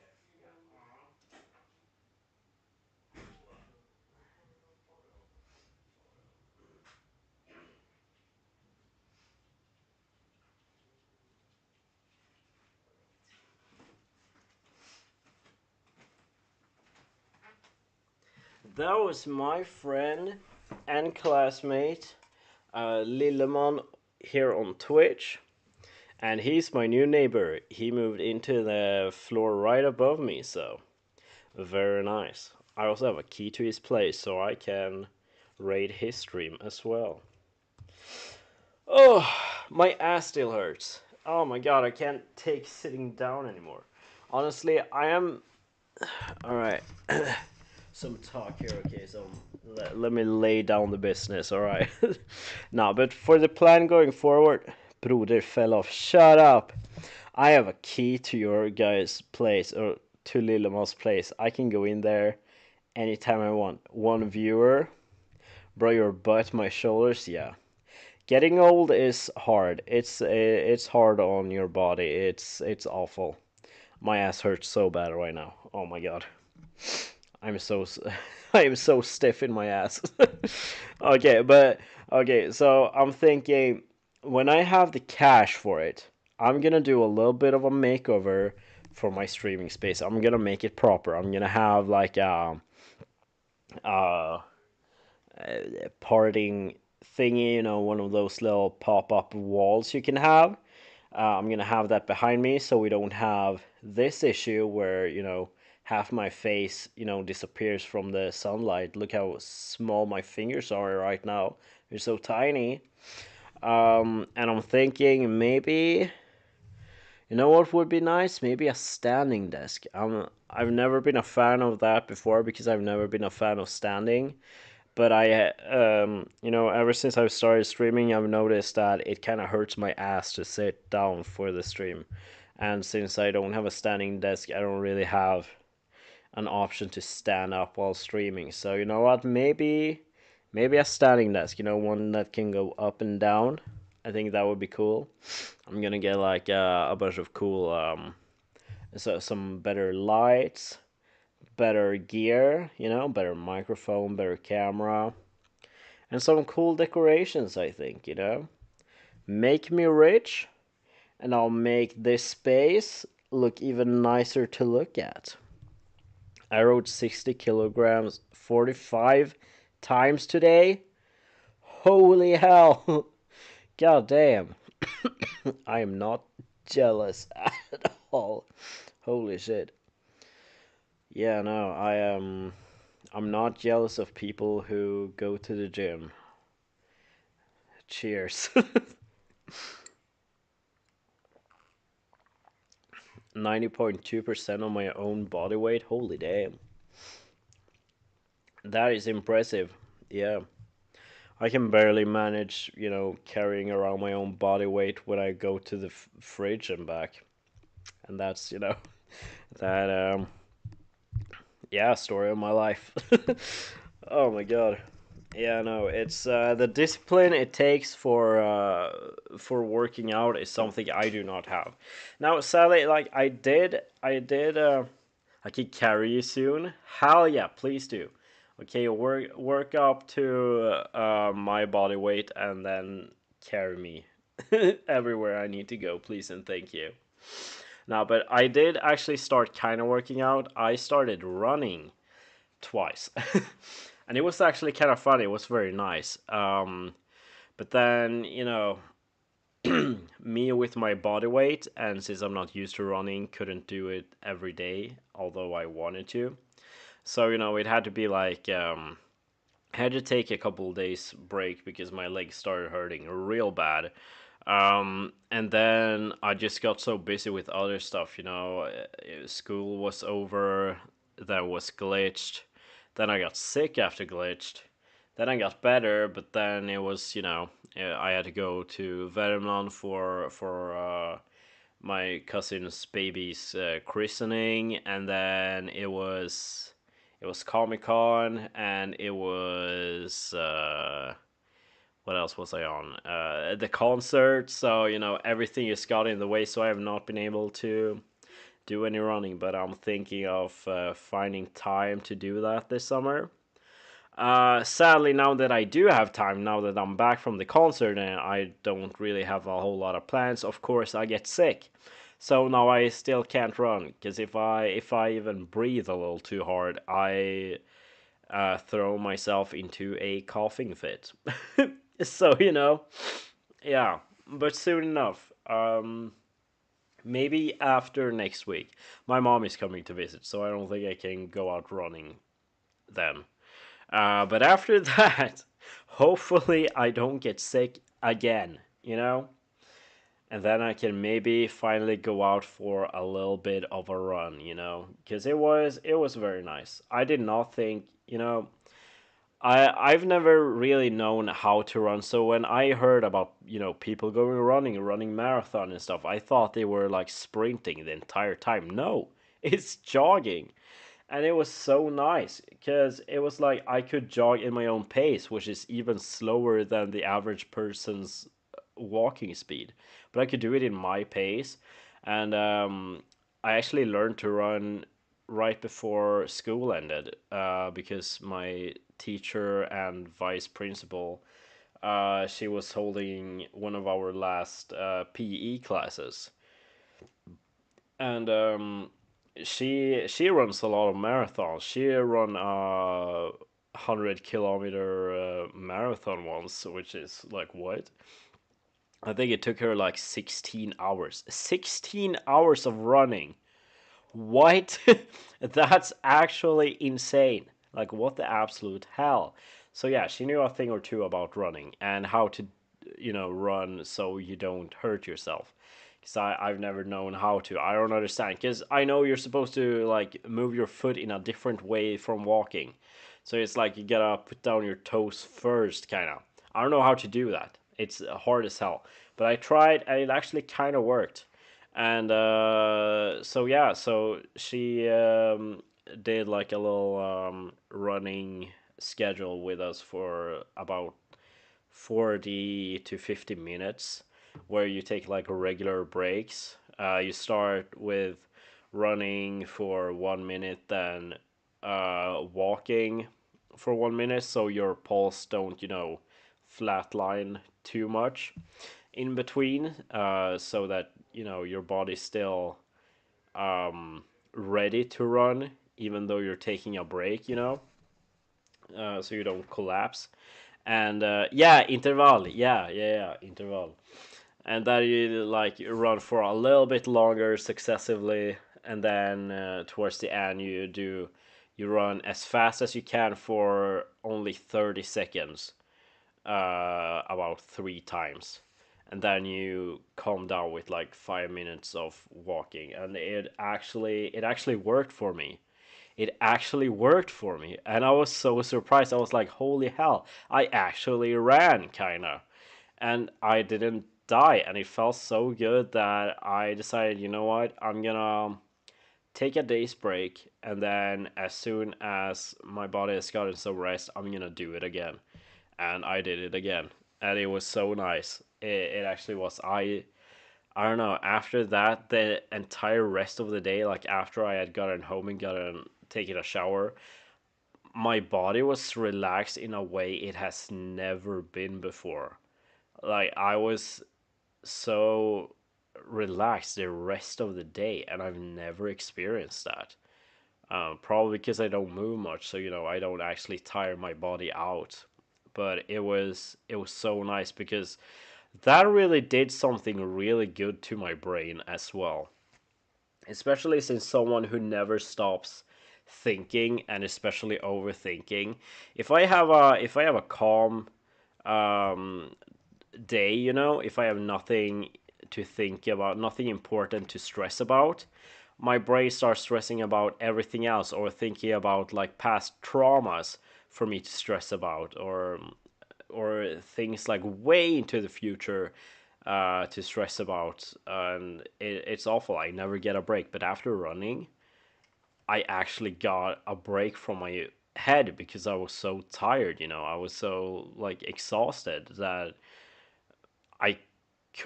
That was my friend and classmate, Lilleman, here on Twitch. And he's my new neighbor. He moved into the floor right above me, so very nice. I also have a key to his place, so I can raid his stream as well. Oh, my ass still hurts. Oh my god, I can't take sitting down anymore. Honestly, I am. Alright, some talk here, okay, so let me lay down the business, alright? Now, but for the plan going forward, Broder fell off, shut up! I have a key to your guys' place, or to Lilleman's place. I can go in there anytime I want. One viewer, bro, your butt, my shoulders, yeah. Getting old is hard. It's hard on your body. It's awful. My ass hurts so bad right now. Oh my god. I'm so I am so stiff in my ass. Okay, but okay, so I'm thinking when I have the cash for it, I'm gonna do a little bit of a makeover for my streaming space. I'm gonna make it proper. I'm gonna have like uh, a parting thingy, one of those little pop up walls you can have. I'm gonna have that behind me so we don't have this issue where half my face disappears from the sunlight. Look how small my fingers are right now. They're so tiny. And I'm thinking maybe what would be nice? Maybe a standing desk. I've never been a fan of that before because I've never been a fan of standing. But ever since I've started streaming, I've noticed that it kind of hurts my ass to sit down for the stream. And since I don't have a standing desk, I don't really have an option to stand up while streaming. So you know what? Maybe a standing desk. One that can go up and down. I think that would be cool. I'm gonna get like a bunch of cool some better lights, better gear. Better microphone, better camera, and some cool decorations, I think. Make me rich, and I'll make this space look even nicer to look at. I rode 60 kilograms 45 times today. Holy hell! God damn. I am not jealous at all. Holy shit. Yeah, no, I'm not jealous of people who go to the gym. Cheers. 90.2% on my own body weight. Holy damn. That is impressive. Yeah. I can barely manage, carrying around my own body weight when I go to the fridge and back. And that's, that, yeah, story of my life. Oh my god. Yeah, no, it's the discipline it takes for working out is something I do not have. Now, sadly, like I could carry you soon. Hell yeah, please do. Okay, work up to my body weight and then carry me everywhere I need to go, please and thank you. Now, but I did actually start kind of working out. I started running twice. And it was actually kind of funny. It was very nice. But then, me with my body weight, and since I'm not used to running, couldn't do it every day, although I wanted to. So, it had to be like, I had to take a couple of days break because my legs started hurting real bad. And then I just got so busy with other stuff, school was over, then was glitched, then I got sick after glitched, then I got better, but then it was, I had to go to Värmland for my cousin's baby's christening, and then it was Comic Con, and it was what else was I on? The concert. So everything just got in the way. So I have not been able to do any running, but I'm thinking of finding time to do that this summer. Sadly, now that I do have time, now that I'm back from the concert and I don't really have a whole lot of plans, of course I get sick. So now I still can't run because if I even breathe a little too hard, throw myself into a coughing fit. So, you know, yeah, but soon enough. Maybe after next week. My mom is coming to visit, so I don't think I can go out running then. But after that, hopefully I don't get sick again, you know? And then I can maybe finally go out for a little bit of a run, you know? Because it was very nice. I did not think, you know, I've never really known how to run. So when I heard about, you know, people going running marathon and stuff, I thought they were like sprinting the entire time. No, it's jogging. And it was so nice because it was like I could jog in my own pace, which is even slower than the average person's walking speed. But I could do it in my pace, and I actually learned to run right before school ended because my teacher and vice principal, she was holding one of our last PE classes, and she runs a lot of marathons. She run a 100 kilometer marathon once, which is like what? I think it took her like 16 hours. 16 hours of running. What? That's actually insane. Like, what the absolute hell? So, yeah, she knew a thing or two about running and how to, you know, run so you don't hurt yourself. Because I've never known how to. I don't understand. Because I know you're supposed to, like, move your foot in a different way from walking. So it's like you gotta put down your toes first, kind of. I don't know how to do that. It's hard as hell. But I tried and it actually kind of worked. And so yeah, so she did like a little running schedule with us for about 40 to 50 minutes, where you take like regular breaks. You start with running for 1 minute, then walking for 1 minute, so your pulse don't, you know, flatline too much in between, so that, you know, your body's still ready to run even though you're taking a break, you know, so you don't collapse. And yeah, interval, yeah, interval. And then you like run for a little bit longer successively, and then towards the end you run as fast as you can for only 30 seconds, about 3 times, and then you calm down with like 5 minutes of walking, and it actually worked for me. It actually worked for me, and I was so surprised. I was like, "Holy hell! I actually ran, kinda," and I didn't die, and it felt so good that I decided, you know what, I'm gonna take a day's break, and then as soon as my body has gotten some rest, I'm gonna do it again. And I did it again, and it was so nice. It actually was. I don't know. After that, the entire rest of the day, like after I had gotten home and gotten taken a shower, my body was relaxed in a way it has never been before. Like I was so relaxed the rest of the day, and I've never experienced that. Probably because I don't move much, so you know I don't actually tire my body out. But it was so nice because that really did something really good to my brain as well. Especially since someone who never stops thinking, and especially overthinking. If I have a calm um, day, you know, if I have nothing to think about, nothing important to stress about, my brain starts stressing about everything else, or thinking about like past traumas for me to stress about, or things like way into the future to stress about, and it's awful. I never get a break. But after running, I actually got a break from my head because I was so tired. You know, I was so like exhausted that I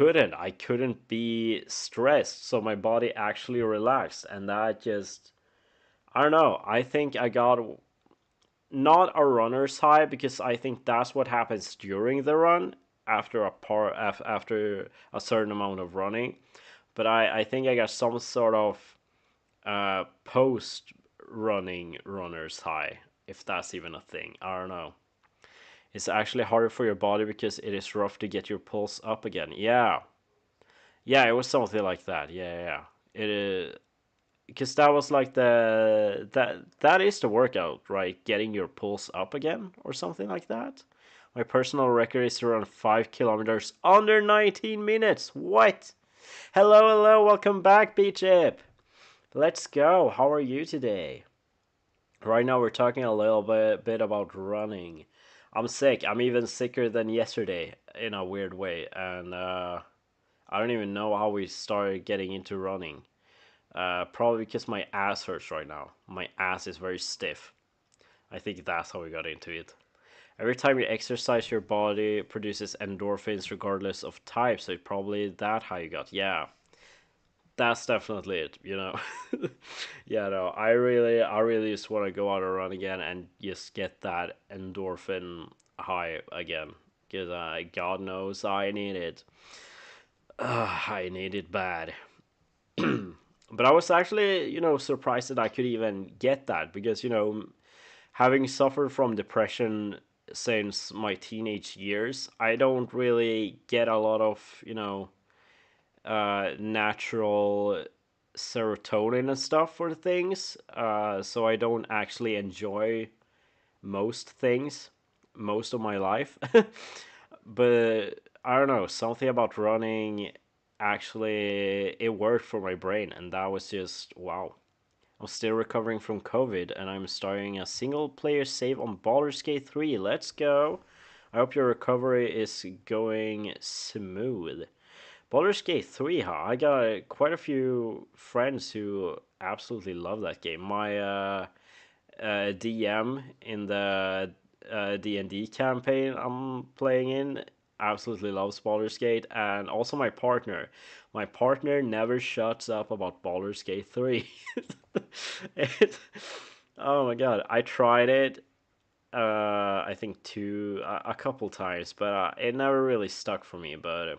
I couldn't be stressed, so my body actually relaxed, and that just, I don't know. I think I got not a runner's high, because I think that's what happens during the run after after a certain amount of running, but I think I got some sort of post running runner's high. if that's even a thing. I don't know. It's actually harder for your body because it is rough to get your pulse up again. Yeah, yeah, it was something like that. Yeah, yeah, yeah. It is because that was like that is the workout, right? Getting your pulse up again or something like that. My personal record is around 5 kilometers under 19 minutes. What? Hello, hello, welcome back, B-Chip. Let's go. How are you today? Right now, we're talking a little bit about running. I'm sick. I'm even sicker than yesterday in a weird way, and I don't even know how we started getting into running. Probably because my ass hurts right now. My ass is very stiff. I think that's how we got into it. Every time you exercise, your body produces endorphins regardless of type. So probably that how you got. Yeah, that's definitely it. Yeah, no, I really just want to go out and run again and just get that endorphin high again. Because God knows I need it. I need it bad. But I was actually, surprised that I could even get that because, having suffered from depression since my teenage years, I don't really get a lot of, natural serotonin and stuff for things. So I don't actually enjoy most things most of my life. But I don't know, something about running actually it worked for my brain and that was just wow. I'm still recovering from COVID and I'm starting a single player save on Baldur's Gate 3. Let's go. I hope your recovery is going smooth. Baldur's Gate 3, huh? I got quite a few friends who absolutely love that game. My DM in the D&D campaign I'm playing in absolutely loves Baldur's Gate, and also my partner. My partner never shuts up about Baldur's Gate 3. it, oh my god, I tried it. I think a couple times, but it never really stuck for me. But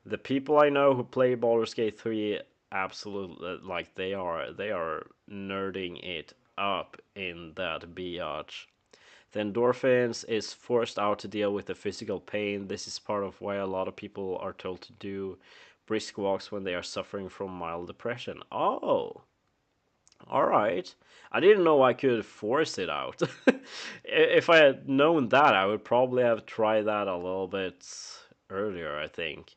the people I know who play Baldur's Gate 3 absolutely like they are nerding it up in that biatch. The endorphins is forced out to deal with the physical pain. This is part of why a lot of people are told to do brisk walks when they are suffering from mild depression. Oh, all right. I didn't know I could force it out. If I had known that, I would probably have tried that a little bit earlier, I think.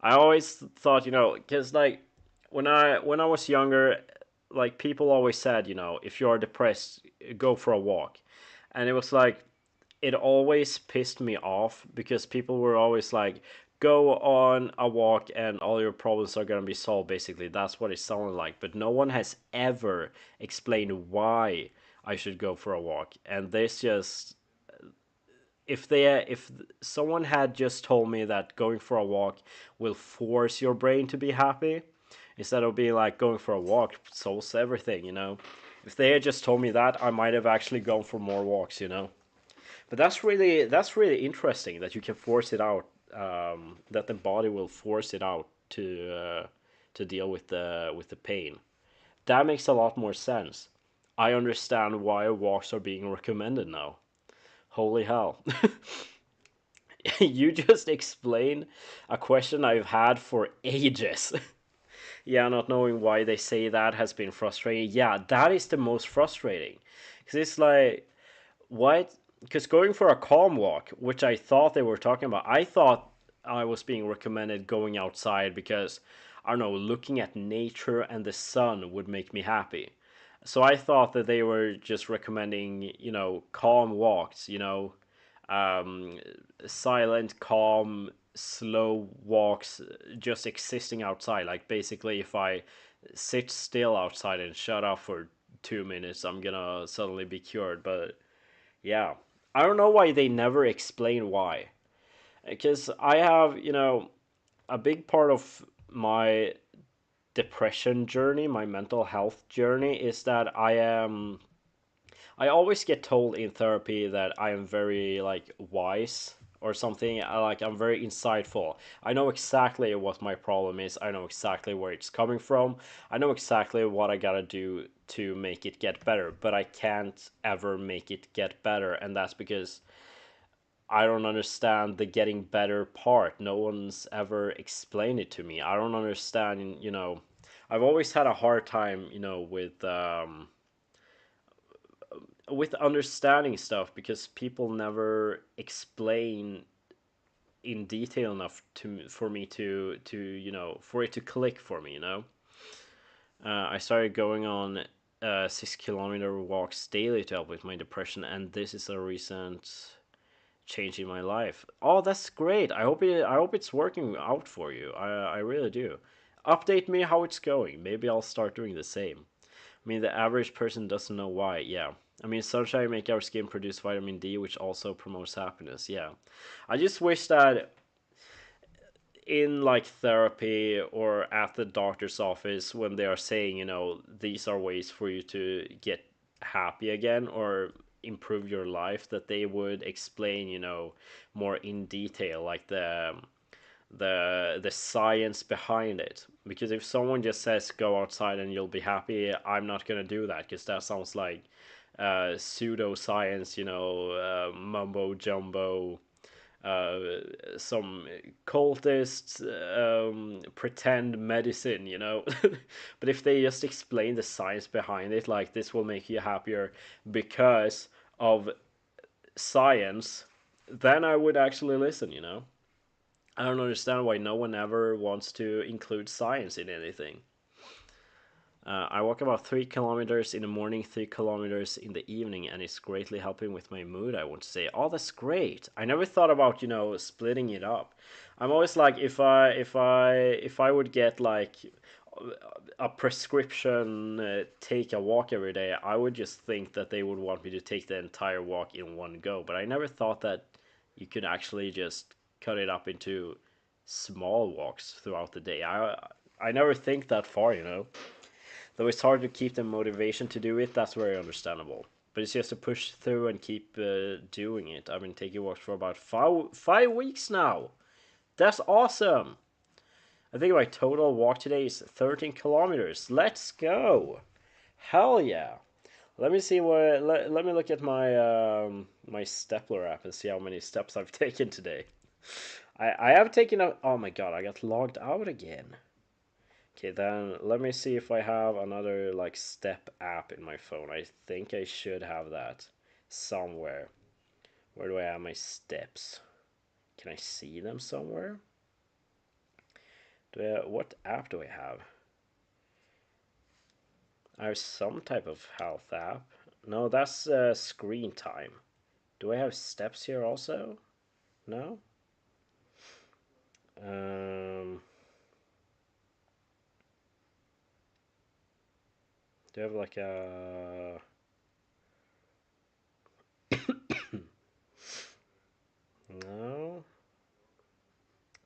I always thought, because like when I was younger, like people always said, if you are depressed, go for a walk, and it was like it always pissed me off because people were always like, go on a walk and all your problems are gonna be solved. Basically, that's what it sounded like, but no one has ever explained why I should go for a walk, and this just if someone had just told me that going for a walk will force your brain to be happy instead of being like going for a walk solves everything, if they had just told me that, I might have actually gone for more walks. But that's really interesting that you can force it out, that the body will force it out to deal with the pain. That makes a lot more sense. I understand why walks are being recommended now. Holy hell. You just explained a question I've had for ages. Yeah, not knowing why they say that has been frustrating. Yeah, that is the most frustrating. Because it's like, what? Because going for a calm walk, which I thought they were talking about, I thought I was being recommended going outside because, I don't know, looking at nature and the sun would make me happy. So I thought that they were just recommending, calm walks, um, silent, calm, slow walks, just existing outside. Like basically, if I sit still outside and shut up for 2 minutes, I'm gonna suddenly be cured. But yeah, I don't know why they never explain why. Because I have, a big part of my depression journey, my mental health journey, is that I always get told in therapy that I am very like wise or something. I'm very insightful. I know exactly what my problem is. I know exactly where it's coming from. I know exactly what I gotta do to make it get better, but I can't ever make it get better, and that's because I don't understand the getting better part. No one's ever explained it to me. I don't understand, I've always had a hard time, with understanding stuff because people never explain in detail enough to for me to for it to click for me. I started going on 6 kilometer walks daily to help with my depression, and this is a recent change in my life. Oh, that's great. I hope it's working out for you. I really do. Update me how it's going. Maybe I'll start doing the same. I mean, the average person doesn't know why. Yeah. I mean, sunshine make our skin produce vitamin D, which also promotes happiness. Yeah. I just wish that in like therapy or at the doctor's office when they are saying, these are ways for you to get happy again or improve your life, that they would explain, more in detail, like the science behind it. Because if someone just says go outside and you'll be happy, I'm not gonna do that because that sounds like pseudoscience, mumbo jumbo, uh, some cultist pretend medicine, but if they just explain the science behind it, like this will make you happier because of science, then I would actually listen. I don't understand why no one ever wants to include science in anything. I walk about 3 kilometers in the morning, 3 kilometers in the evening, and it's greatly helping with my mood. I want to say, oh, that's great. I never thought about splitting it up. I'm always like, if I would get like a prescription, take a walk every day, I would just think that they would want me to take the entire walk in one go. But I never thought that you could actually just cut it up into small walks throughout the day. I never think that far. Though it's hard to keep the motivation to do it, that's very understandable. But it's just to push through and keep doing it. I've been taking walks for about five weeks now. That's awesome. I think my total walk today is 13 kilometers. Let's go. Hell yeah. Let me see let me look at my Stepler app and see how many steps I've taken today. I have taken a, oh my god, I got logged out again. Okay, then let me see if I have another like step app in my phone. I think I should have that somewhere. Where do I have my steps? Can I see them somewhere? What app do I have? I have some type of health app. No, that's screen time. Do I have steps here also? No. Um, do I have like a? No.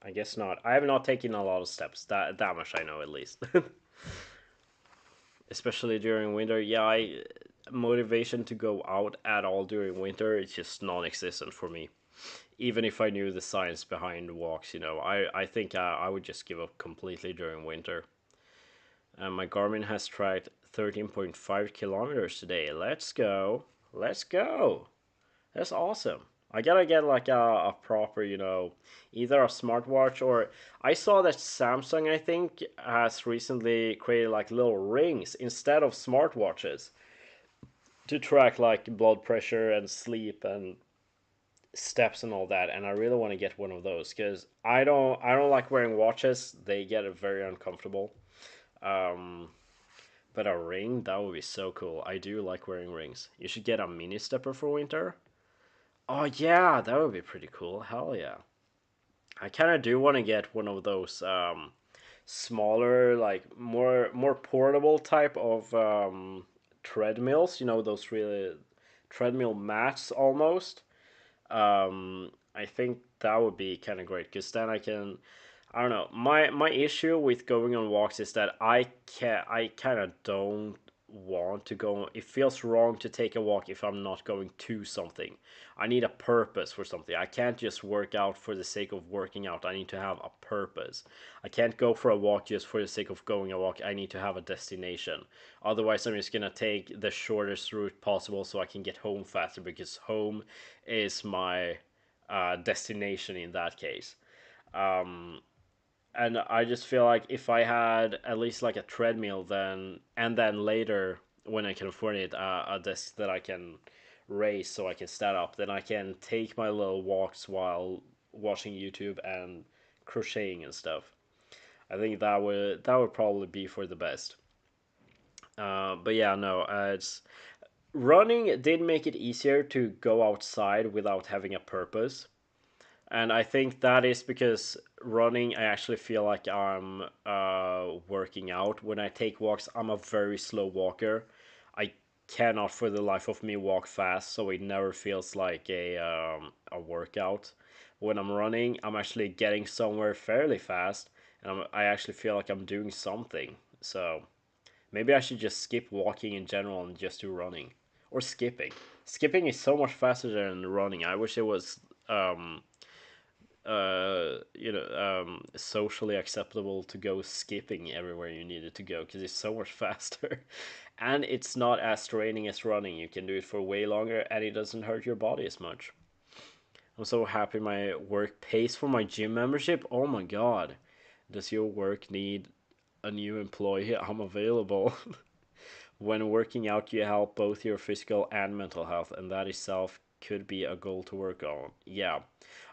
I guess not. I have not taken a lot of steps. That much I know at least. Especially during winter. Yeah, I motivation to go out at all during winter it's just non-existent for me. Even if I knew the science behind walks, I think I would just give up completely during winter. My Garmin has tracked 13.5 kilometers today. Let's go. Let's go. That's awesome. I gotta get like a proper, either a smartwatch or I saw that Samsung, I think, has recently created like little rings instead of smartwatches to track like blood pressure and sleep and steps and all that. And I really want to get one of those because I don't like wearing watches. They get very uncomfortable. Um, but a ring that would be so cool. I do like wearing rings. You should get a mini stepper for winter. Oh yeah, that would be pretty cool. Hell yeah. I kind of do want to get one of those smaller, like more portable type of treadmills. Those really treadmill mats almost. I think that would be kind of great because then I can. I don't know. My issue with going on walks is that I kind of don't want to go. It feels wrong to take a walk if I'm not going to something. I need a purpose for something. I can't just work out for the sake of working out. I need to have a purpose. I can't go for a walk just for the sake of going a walk. I need to have a destination. Otherwise, I'm just gonna take the shortest route possible so I can get home faster, because home is my destination in that case. Um, and I just feel like if I had at least like a treadmill, then and then later when I can afford it, a desk that I can raise so I can stand up, then I can take my little walks while watching YouTube and crocheting and stuff. I think that would probably be for the best. But yeah, no, it's running did make it easier to go outside without having a purpose. And I think that is because running, I actually feel like I'm working out. When I take walks, I'm a very slow walker. I cannot for the life of me walk fast, so it never feels like a workout. When I'm running, I'm actually getting somewhere fairly fast, and I actually feel like I'm doing something. So maybe I should just skip walking in general and just do running or skipping. Skipping is so much faster than running. I wish it was socially acceptable to go skipping everywhere you needed to go, because it's so much faster and it's not as straining as running. You can do it for way longer and it doesn't hurt your body as much. I'm so happy my work pays for my gym membership. Oh my god. Does your work need a new employee? I'm available. When working out, you help both your physical and mental health, and that itself could be a goal to work on. Yeah,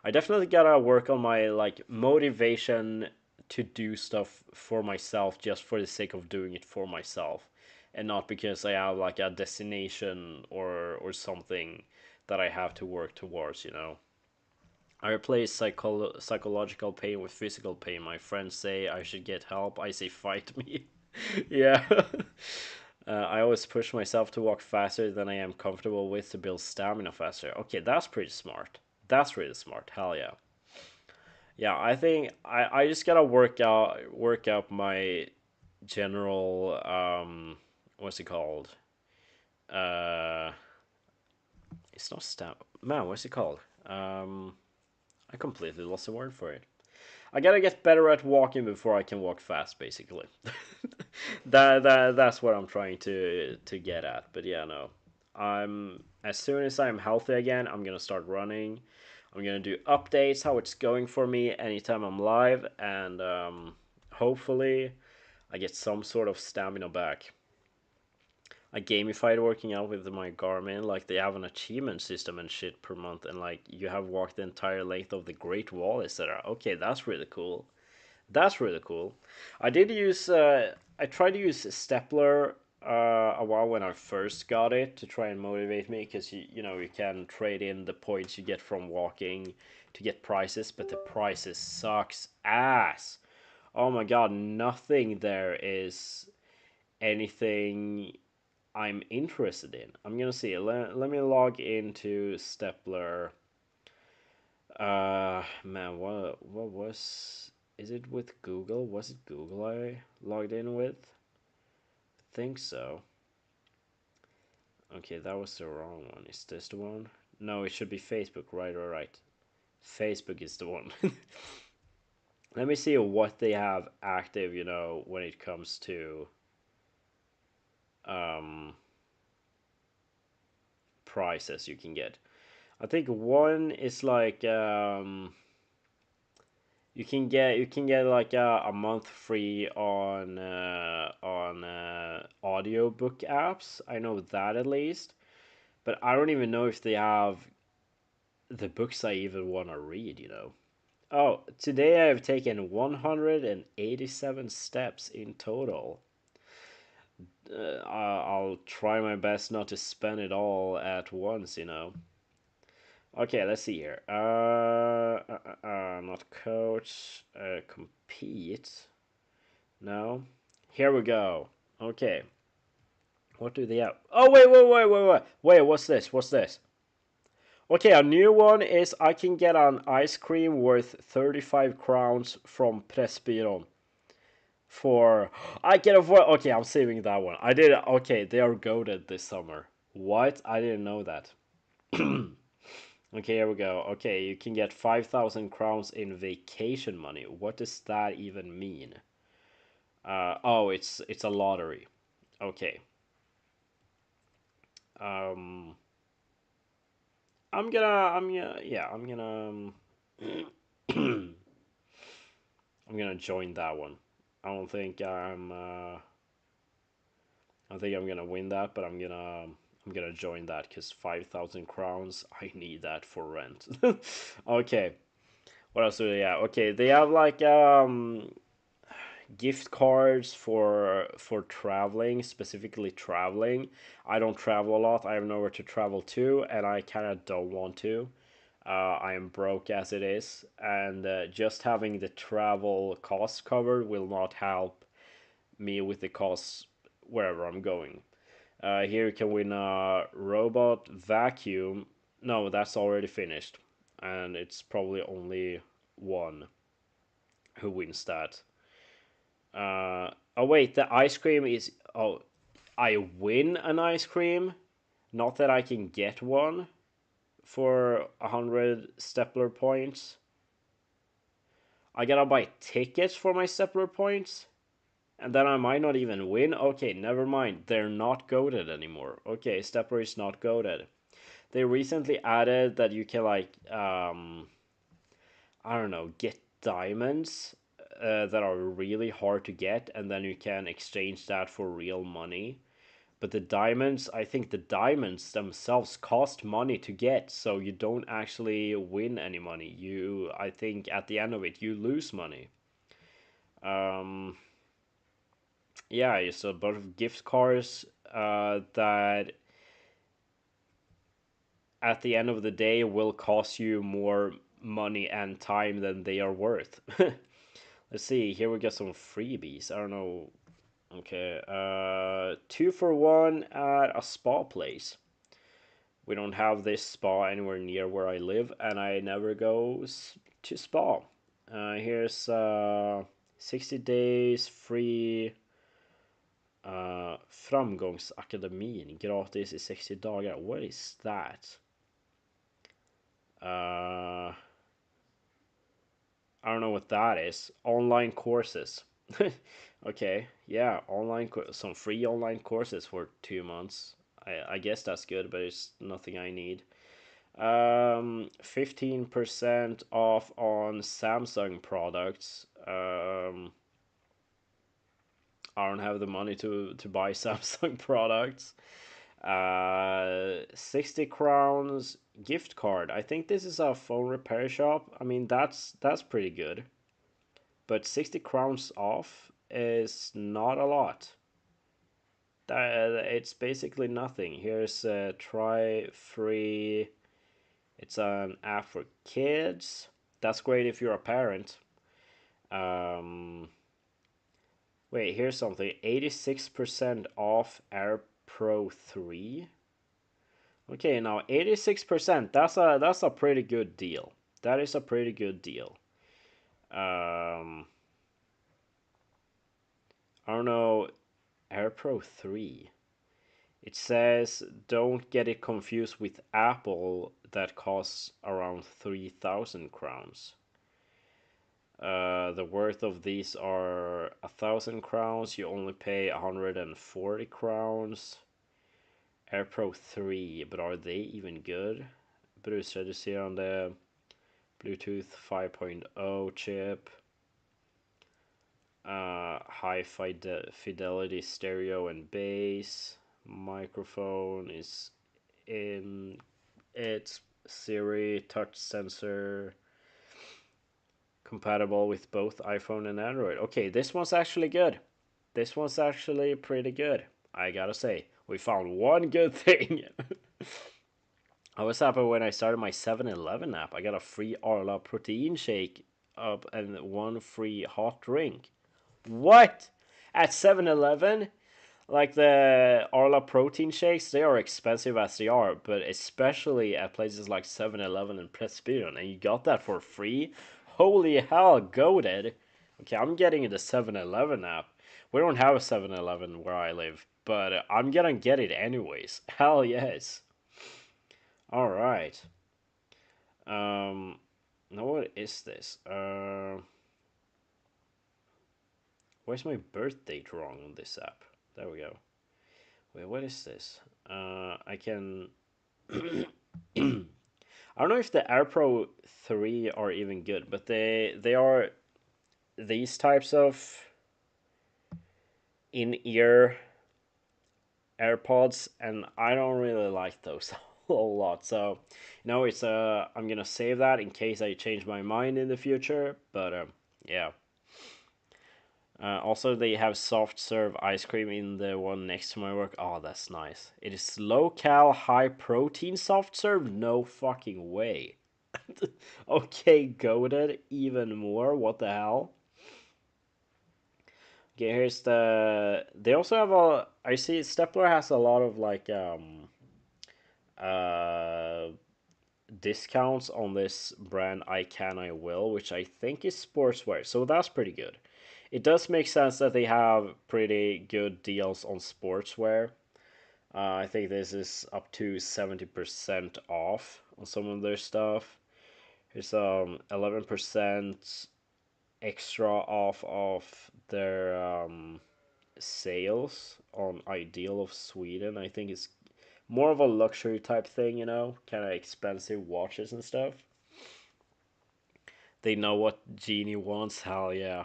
I definitely gotta work on my like motivation to do stuff for myself just for the sake of doing it for myself, and not because I have like a destination or something that I have to work towards. I replace psychological pain with physical pain. My friends say I should get help. I say fight me. Yeah. I always push myself to walk faster than I am comfortable with to build stamina faster. Okay, that's pretty smart. That's really smart. Hell yeah. Yeah, I think I just gotta work up my general what's it called? Uh it's not stam man, what's it called? I completely lost the word for it. I gotta get better at walking before I can walk fast, basically. That's what I'm trying to get at. But yeah, no. I'm as soon as I'm healthy again, I'm gonna start running. I'm gonna do updates, how it's going for me anytime I'm live, and hopefully I get some sort of stamina back. I gamified working out with my Garmin. Like they have an achievement system and shit per month, and like you have walked the entire length of the Great Wall, etc. Okay, that's really cool. That's really cool. I did use. I tried to use Stepler a while when I first got it to try and motivate me, because you can trade in the points you get from walking to get prizes, but the prizes sucks ass. Oh my god, nothing there is anything I'm interested in. I'm gonna see. Let me log into Stepler. Man, what was? Is it with Google? Was it Google I logged in with? I think so. Okay, that was the wrong one. Is this the one? No, it should be Facebook. Right, all right. Facebook is the one. Let me see what they have active. When it comes to um prices you can get. I think one is like you can get like a month free on audiobook apps. I know that at least, but I don't even know if they have the books I even want to read. Oh, today I have taken 187 steps in total. I'll try my best not to spend it all at once. Okay, let's see here. Not coach. Compete. No. Here we go. Okay. What do they have? Oh, wait. What's this? What's this? Okay, a new one is I can get an ice cream worth 35 crowns from Pressbyrån For I can afford. Okay, I'm saving that one. I did. Okay, they are goaded this summer. What? I didn't know that. Okay, here we go. Okay, you can get 5,000 crowns in vacation money. What does that even mean? Oh, it's a lottery. Okay. Um, I'm gonna I'm gonna join that one. I don't think I think I'm gonna win that, but I'm gonna join that because 5,000 crowns. I need that for rent. Okay. What else do they have? Okay, they have like gift cards for traveling, specifically traveling. I don't travel a lot. I have nowhere to travel to, and I kind of don't want to. I am broke as it is, and just having the travel costs covered will not help me with the costs wherever I'm going. Here you can win a robot vacuum. No, that's already finished, and it's probably only one who wins that. Oh wait, the ice cream is. Oh, I win an ice cream, not that I can get one for 100 stepler points. I gotta buy tickets for my stepler points, and then I might not even win. Okay, never mind. They're not goaded anymore. Okay, stepler is not goaded. They recently added that you can like I don't know, get diamonds that are really hard to get, and then you can exchange that for real money. But the diamonds, I think the diamonds themselves cost money to get, so you don't actually win any money. I think, at the end of it, you lose money. Um, yeah, it's a bunch of gift cards that at the end of the day will cost you more money and time than they are worth. Let's see. Here we got some freebies. I don't know. Okay. 2 for 1 at a spa place. We don't have this spa anywhere near where I live, and I never go to spa. Here's 60 days free Framgångsakademin gratis i 60 dagar. What is that? Uh, I don't know what that is. Online courses. Okay, yeah, some free online courses for 2 months. I guess that's good, but it's nothing I need. 15% off on Samsung products. I don't have the money to buy Samsung products. 60 crowns gift card. I think this is a phone repair shop. I mean, that's pretty good. But 60 crowns off is not a lot. It's basically nothing. Here's a try free. It's an app for kids. That's great if you're a parent. Um, Wait, here's something. 86% off Air Pro 3. Okay, now 86%. That's a pretty good deal. That is a pretty good deal. Um, I don't know. Air Pro 3. It says don't get it confused with Apple that costs around 3,000 crowns. The worth of these are 1,000 crowns. You only pay 140 crowns. Air Pro 3, but are they even good? Brusreducerande Bluetooth 5.0 chip. High fidelity stereo and bass. Microphone is in it. Siri touch sensor. Compatible with both iPhone and Android. Okay, this one's actually good. This one's actually pretty good. I gotta say, we found one good thing. I was happy when I started my 7-Eleven app. I got a free Arla protein shake up and one free hot drink. What? At 7-Eleven? Like the Arla protein shakes, they are expensive as they are, but especially at places like 7-Eleven and Pressbyrån, and you got that for free? Holy hell, goated. Okay, I'm getting the 7-Eleven app. We don't have a 7-Eleven where I live, but I'm gonna get it anyways. Hell yes. All right. Um, now what is this? Where's my birth date wrong on this app? There we go. Wait, what is this? I can. I don't know if the AirPro 3 are even good, but they are these types of in-ear AirPods, and I don't really like those a lot. So, it's I'm gonna save that in case I change my mind in the future. But yeah. Also, they have soft serve ice cream in the one next to my work. Oh, that's nice. It is low cal, high protein soft serve. No fucking way. Okay, goaded even more. What the hell? Okay, here's the. They also have a. I see Stepler has a lot of like uh discounts on this brand I Can I Will, which I think is sportswear. So that's pretty good. It does make sense that they have pretty good deals on sportswear. I think this is up to 70% off on some of their stuff. Here's 11% extra off of their sales on Ideal of Sweden. I think it's more of a luxury type thing, kind of expensive watches and stuff. They know what Genie wants. Hell yeah.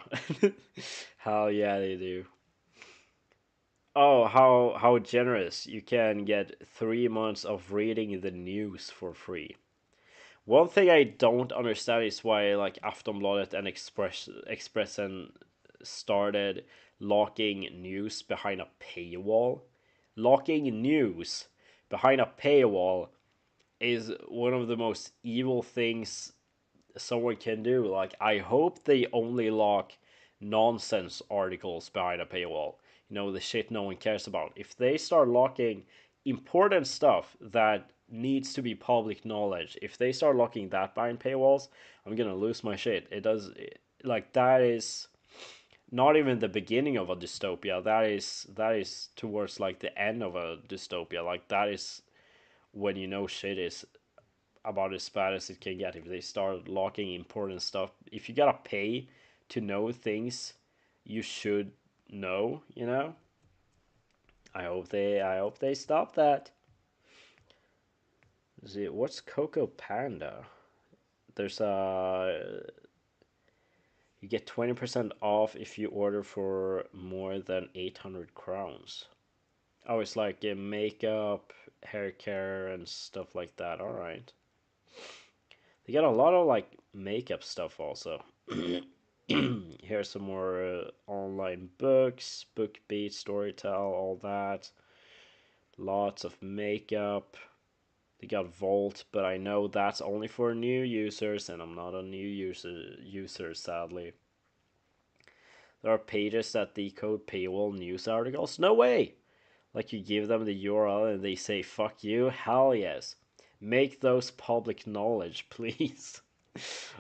Hell yeah, they do. Oh, how generous. You can get 3 months of reading the news for free. One thing I don't understand is why like Aftonbladet and Expressen started locking news behind a paywall. Locking news behind a paywall is one of the most evil things someone can do. Like, I hope they only lock nonsense articles behind a paywall. The shit no one cares about. If they start locking important stuff that needs to be public knowledge, if they start locking that behind paywalls, I'm gonna lose my shit. Like, that is not even the beginning of a dystopia. That is towards like the end of a dystopia. Like, that is when shit is about as bad as it can get if they start locking important stuff. If you gotta pay to know things you should know. I hope they stop that. See, what's Coco Panda? There's a you get 20% off if you order for more than 800 crowns. Oh, it's like makeup, hair care, and stuff like that. All right. They got a lot of like makeup stuff also. Here's some more online books, BookBeat, Storytel, all that. Lots of makeup. They got Volt, but I know that's only for new users, and I'm not a new user sadly. There are pages that decode paywall news articles. No way! Like, you give them the URL and they say fuck you. Hell yes. Make those public knowledge, please.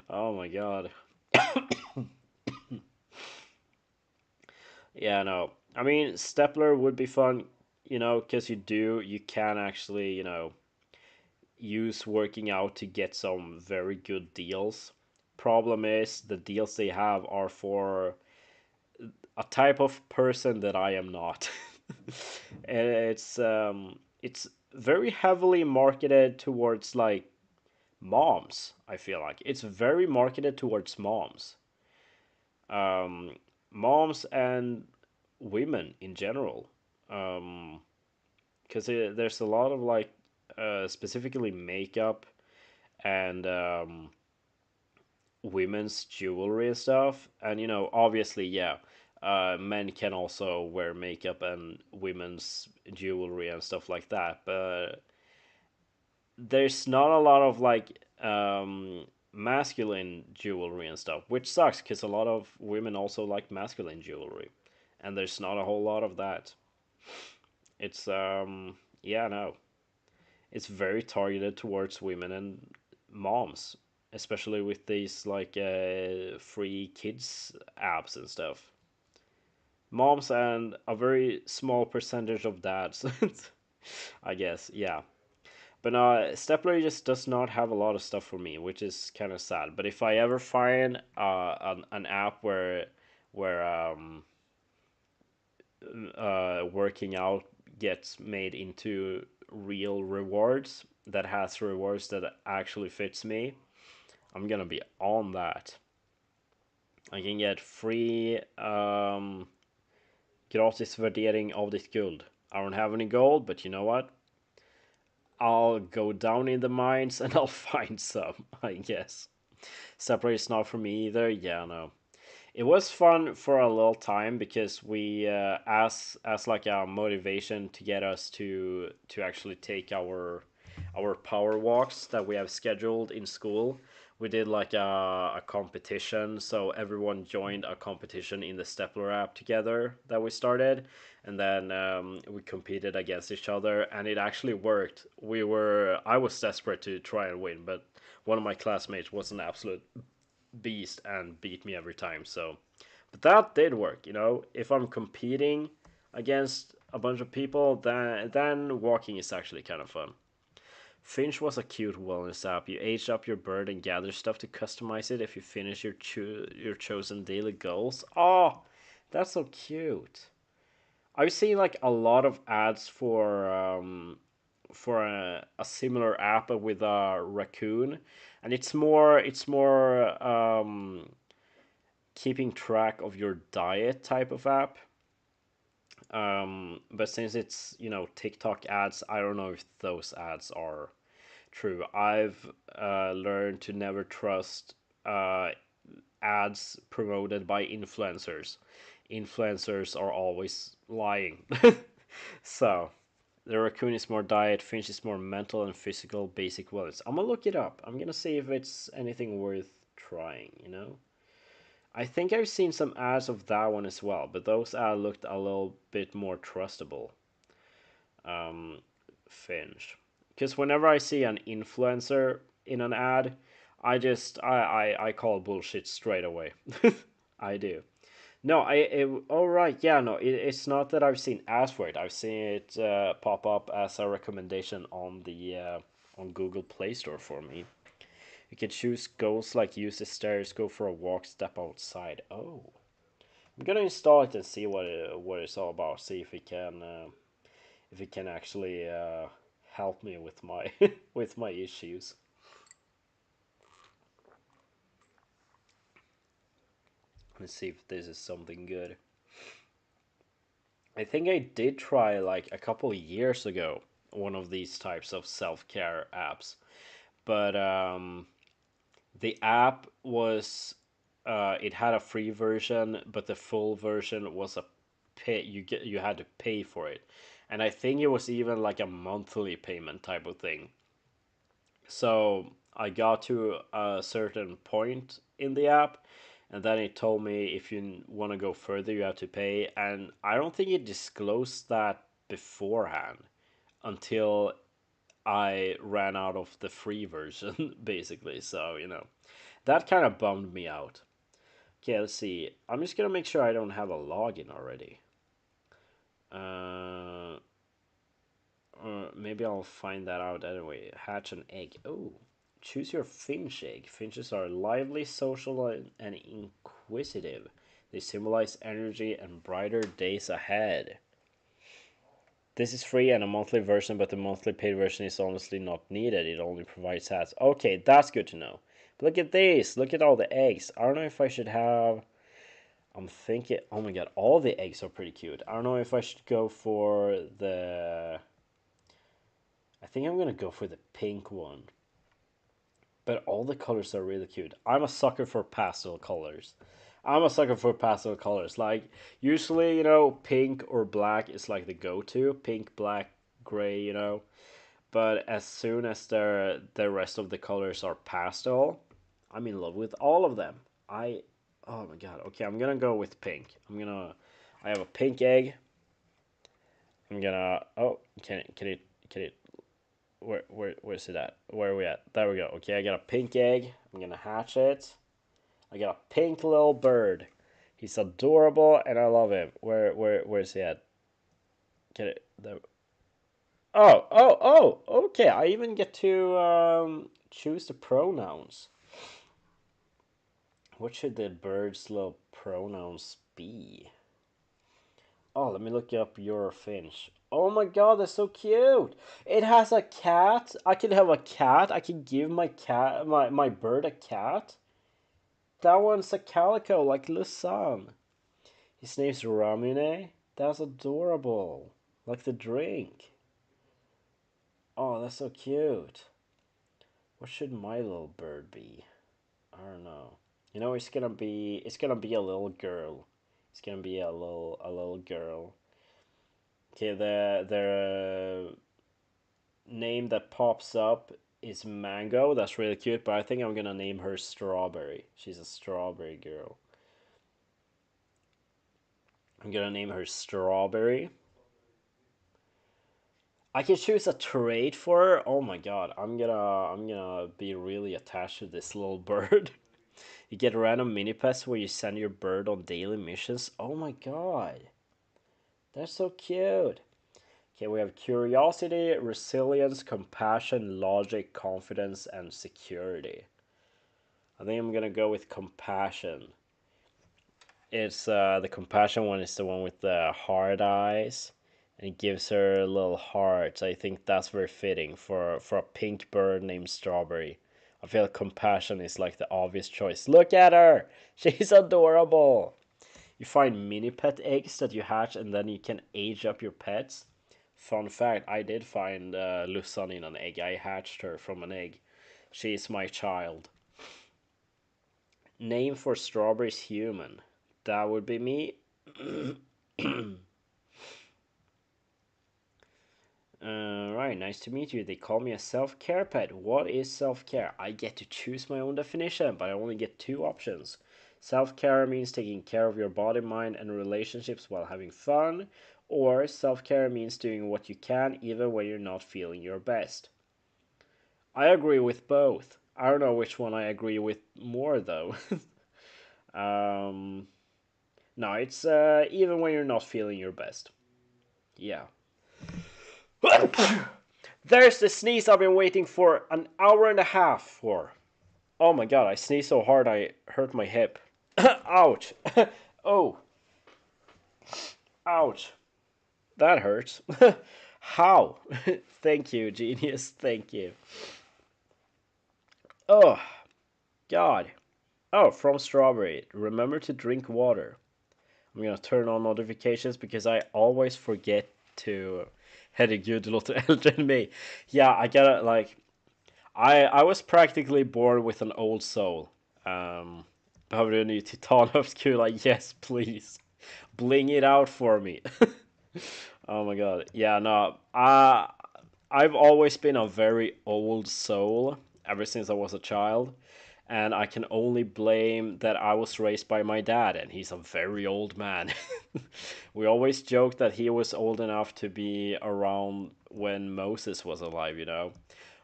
Oh my god. Yeah, no. I mean, Stepler would be fun, because you can actually, use working out to get some very good deals. Problem is, the deals they have are for a type of person that I am not. And it's very heavily marketed towards like moms. I feel like it's very marketed towards um, moms and women in general. Because there's a lot of like specifically makeup and women's jewelry and stuff. And obviously, yeah, men can also wear makeup and women's jewelry and stuff like that. But there's not a lot of like masculine jewelry and stuff, which sucks because a lot of women also like masculine jewelry, and there's not a whole lot of that. It's yeah, no, it's very targeted towards women and moms especially with these like free kids apps and stuff. Moms and a very small percentage of dads, I guess. Yeah, but Stepler just does not have a lot of stuff for me, which is kind of sad. But if I ever find an app where working out gets made into real rewards that has rewards that actually fits me, I'm gonna be on that. I can get free gratis värdering av ditt guld. I don't have any gold, but you know what? I'll go down in the mines and I'll find some, I guess. Separate is not for me either. Yeah, no. It was fun for a little time because we as like a motivation to get us to actually take our power walks that we have scheduled in school. We did like a competition, so everyone joined a competition in the Stepler app together that we started, and then we competed against each other, and it actually worked. I was desperate to try and win, but one of my classmates was an absolute beast and beat me every time. So, but that did work. If I'm competing against a bunch of people, then walking is actually kind of fun. Finch was a cute wellness app. You age up your bird and gather stuff to customize it if you finish your chosen daily goals. Oh, that's so cute. I've seen like a lot of ads for a similar app with a raccoon, and it's more keeping track of your diet type of app. But since it's TikTok ads, I don't know if those ads are true. I've learned to never trust uh, ads promoted by influencers. Influencers are always lying. So, the raccoon is more diet, Finch is more mental and physical, basic wellness. I'm gonna look it up. I'm gonna see if it's anything worth trying. I think I've seen some ads of that one as well, but those ads looked a little bit more trustable. Um, Finch. Because whenever I see an influencer in an ad, I call bullshit straight away. I do. No, all right, yeah, no, it's not that I've seen ads for it. I've seen it pop up as a recommendation on Google Play Store for me. You can choose goals like use the stairs, go for a walk, step outside. Oh, I'm gonna install it and see what it's all about. See if it can actually help me with my with my issues. Let's see if this is something good. I think I did try like a couple of years ago one of these types of self care apps, but the app was it had a free version, but the full version was a pay. You had to pay for it, and I think it was even like a monthly payment type of thing. So I got to a certain point in the app, and then it told me if you want to go further, you have to pay. And I don't think it disclosed that beforehand until I ran out of the free version, basically. So, that kind of bummed me out. Okay, let's see. I'm just gonna make sure I don't have a login already. Uh, Maybe I'll find that out anyway. Hatch an egg. Oh, choose your finch egg. Finches are lively, social, and inquisitive. They symbolize energy and brighter days ahead. This is free and a monthly version, but the monthly paid version is honestly not needed. It only provides hats. Okay, that's good to know. But look at this. Look at all the eggs. I don't know if I should have. I'm thinking. Oh my god, all the eggs are pretty cute. I don't know if I should go for the. I think I'm gonna go for the pink one. But all the colors are really cute. I'm a sucker for pastel colors. I'm a sucker for pastel colors. Like usually, pink or black is like the go-to. Pink, black, gray. But as soon as the rest of the colors are pastel, I'm in love with all of them. Oh my god. Okay, I'm gonna go with pink. I have a pink egg. I'm gonna. Oh, can it where's it at? Where are we at? There we go. Okay, I got a pink egg. I'm gonna hatch it. I got a pink little bird. He's adorable and I love him. Where's he at? Get it? There. Oh. Okay, I even get to choose the pronouns. What should the bird's little pronouns be? Oh, let me look up your finch. Oh my god, that's so cute. It has a cat. I can have a cat. I can give my cat my bird a cat. That one's a calico like Lusan. His name's Ramune. That's adorable. Like the drink. Oh, that's so cute. What should my little bird be? I don't know. You know, it's gonna be a little girl. It's gonna be a little girl. Okay, the name that pops up is Mango. That's really cute, but I think I'm gonna name her Strawberry. She's a strawberry girl. I'm gonna name her Strawberry. I can choose a trait for her. Oh my god, I'm gonna be really attached to this little bird. You get random mini pets where you send your bird on daily missions. Oh my god, that's so cute. Okay, we have curiosity, resilience, compassion, logic, confidence, and security. I think I'm gonna go with compassion. It's the compassion one is the one with the hard eyes, and it gives her little hearts. I think that's very fitting for a pink bird named Strawberry. I feel like compassion is like the obvious choice. Look at her, she's adorable. You find mini pet eggs that you hatch, and then you can age up your pets. Fun fact: I did find Lusan in an egg. I hatched her from an egg. She's my child. Name for Strawberry's human. That would be me. Right, nice to meet you. They call me a self care pet. What is self care? I get to choose my own definition, but I only get two options. Self care means taking care of your body, mind, and relationships while having fun, or self care means doing what you can even when you're not feeling your best. I agree with both. I don't know which one I agree with more though. um, no, it's even when you're not feeling your best. Yeah. There's the sneeze I've been waiting for an hour and a half for. Oh my god, I sneezed so hard I hurt my hip. Ouch. Oh, ouch. That hurts. How? Thank you, genius. Thank you. Oh, god. Oh, from Strawberry. Remember to drink water. I'm gonna turn on notifications because I always forget to. Herregud, du låter äldre än mig. Yeah, I gotta like. I was practically born with an old soul. Behöver du en ny titanhöftskula? Yes, please. Bling it out for me. Oh my god. Yeah, no. I've always been a very old soul ever since I was a child. And I can only blame that I was raised by my dad, and he's a very old man. We always joke that he was old enough to be around when Moses was alive, you know?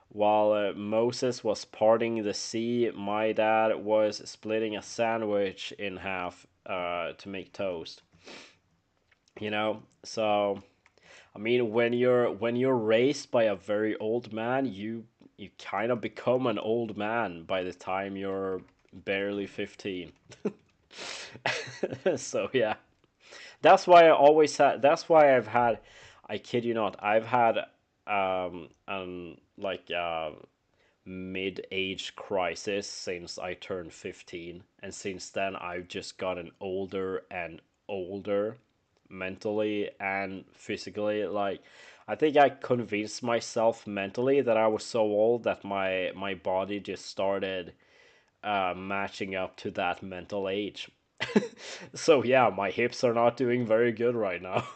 While Moses was parting the sea, my dad was splitting a sandwich in half to make toast. You know, so I mean, when you're raised by a very old man, you kind of become an old man by the time you're barely 15. So yeah, that's why I always had. That's why I've had. I kid you not. I've had like mid-age crisis since I turned 15, and since then I've just gotten older and older mentally and physically. Like I think I convinced myself mentally that I was so old that my body just started matching up to that mental age. So yeah, my hips are not doing very good right now.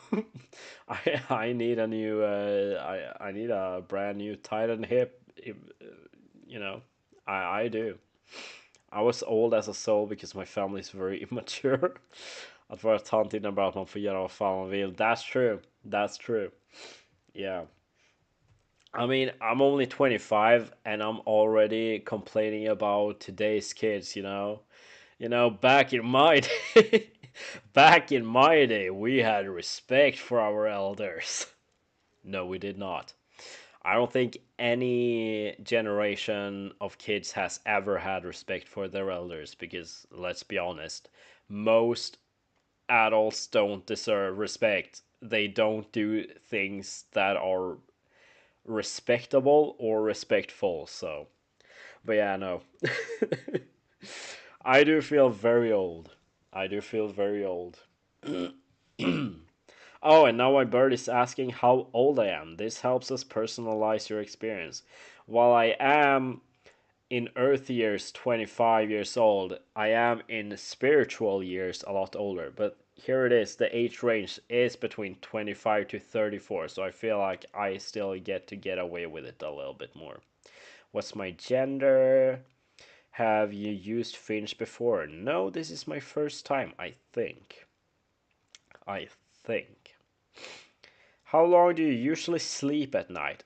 I need a new I need a brand new Titan hip. You know, I do. I was old as a soul because my family is very immature. Att vara tant innebär att man får göra vad fan man vill. That's true. That's true. Yeah. I mean, I'm only 25 and I'm already complaining about today's kids, you know? Back in my day, back in my day, we had respect for our elders. No, we did not. I don't think any generation of kids has ever had respect for their elders because let's be honest, most adults don't deserve respect. They don't do things that are respectable or respectful. So, but yeah, no. I do feel very old. I do feel very old. Oh, and now my bird is asking how old I am. This helps us personalize your experience. While I am in Earth years 25 years old, I am in spiritual years a lot older. But here it is, the age range is between 25 to 34, so I feel like I still get away with it a little bit more. What's my gender? Have you used Finch before? No, this is my first time, I think. I think. How long do you usually sleep at night?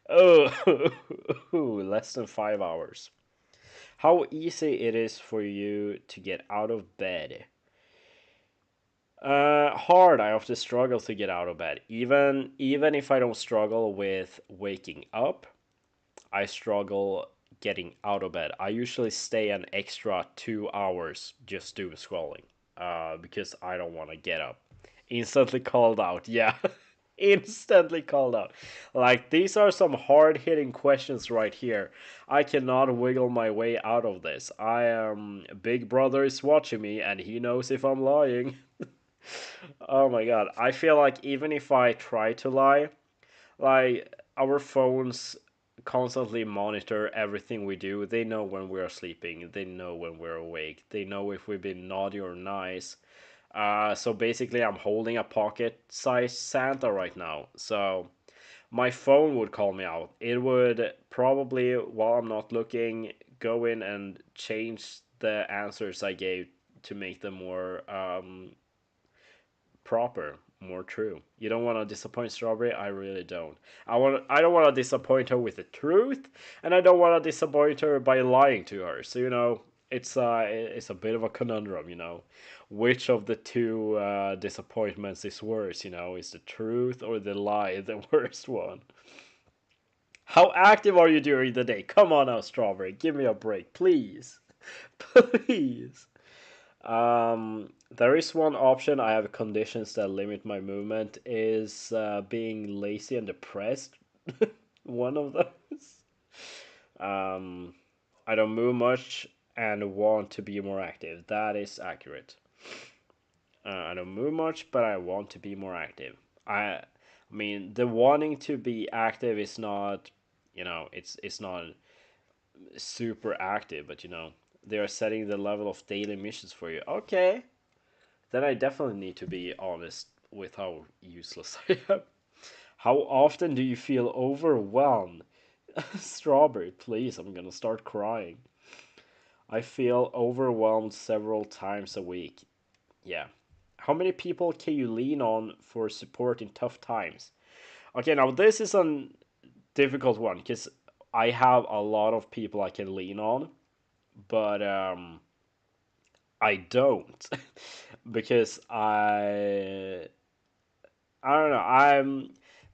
Oh, less than 5 hours. How easy it is for you to get out of bed? Hard. I often struggle to get out of bed. Even if I don't struggle with waking up, I struggle getting out of bed. I usually stay an extra 2 hours just doom scrolling. Because I don't want to get up. Instantly called out. Yeah. Instantly called out. Like, these are some hard hitting questions right here. I cannot wiggle my way out of this. I am. Big Brother is watching me and he knows if I'm lying. Oh my god. I feel like even if I try to lie, like, our phones constantly monitor everything we do. They know when we're sleeping, they know when we're awake, they know if we've been naughty or nice. So basically, I'm holding a pocket sized Santa right now. So my phone would call me out. It would probably, while I'm not looking, go in and change the answers I gave to make them more proper, more true. You don't want to disappoint Strawberry. I really don't. I don't want to disappoint her with the truth, and I don't want to disappoint her by lying to her. So it's a bit of a conundrum. Which of the two disappointments is worse? Is the truth or the lie the worst one? How active are you during the day? Come on now, Strawberry. Give me a break, please. Please. There is one option. I have conditions that limit my movement. Is being lazy and depressed one of those? Um, I don't move much and want to be more active. That is accurate. I don't move much, but I want to be more active. I mean, the wanting to be active is not, it's not super active, but they are setting the level of daily missions for you. Okay, then I definitely need to be honest with how useless I am. How often do you feel overwhelmed? Strawberry, please, I'm gonna start crying. I feel overwhelmed several times a week. Yeah. How many people can you lean on for support in tough times? Okay, now this is a difficult one because I have a lot of people I can lean on, but I don't because I don't know.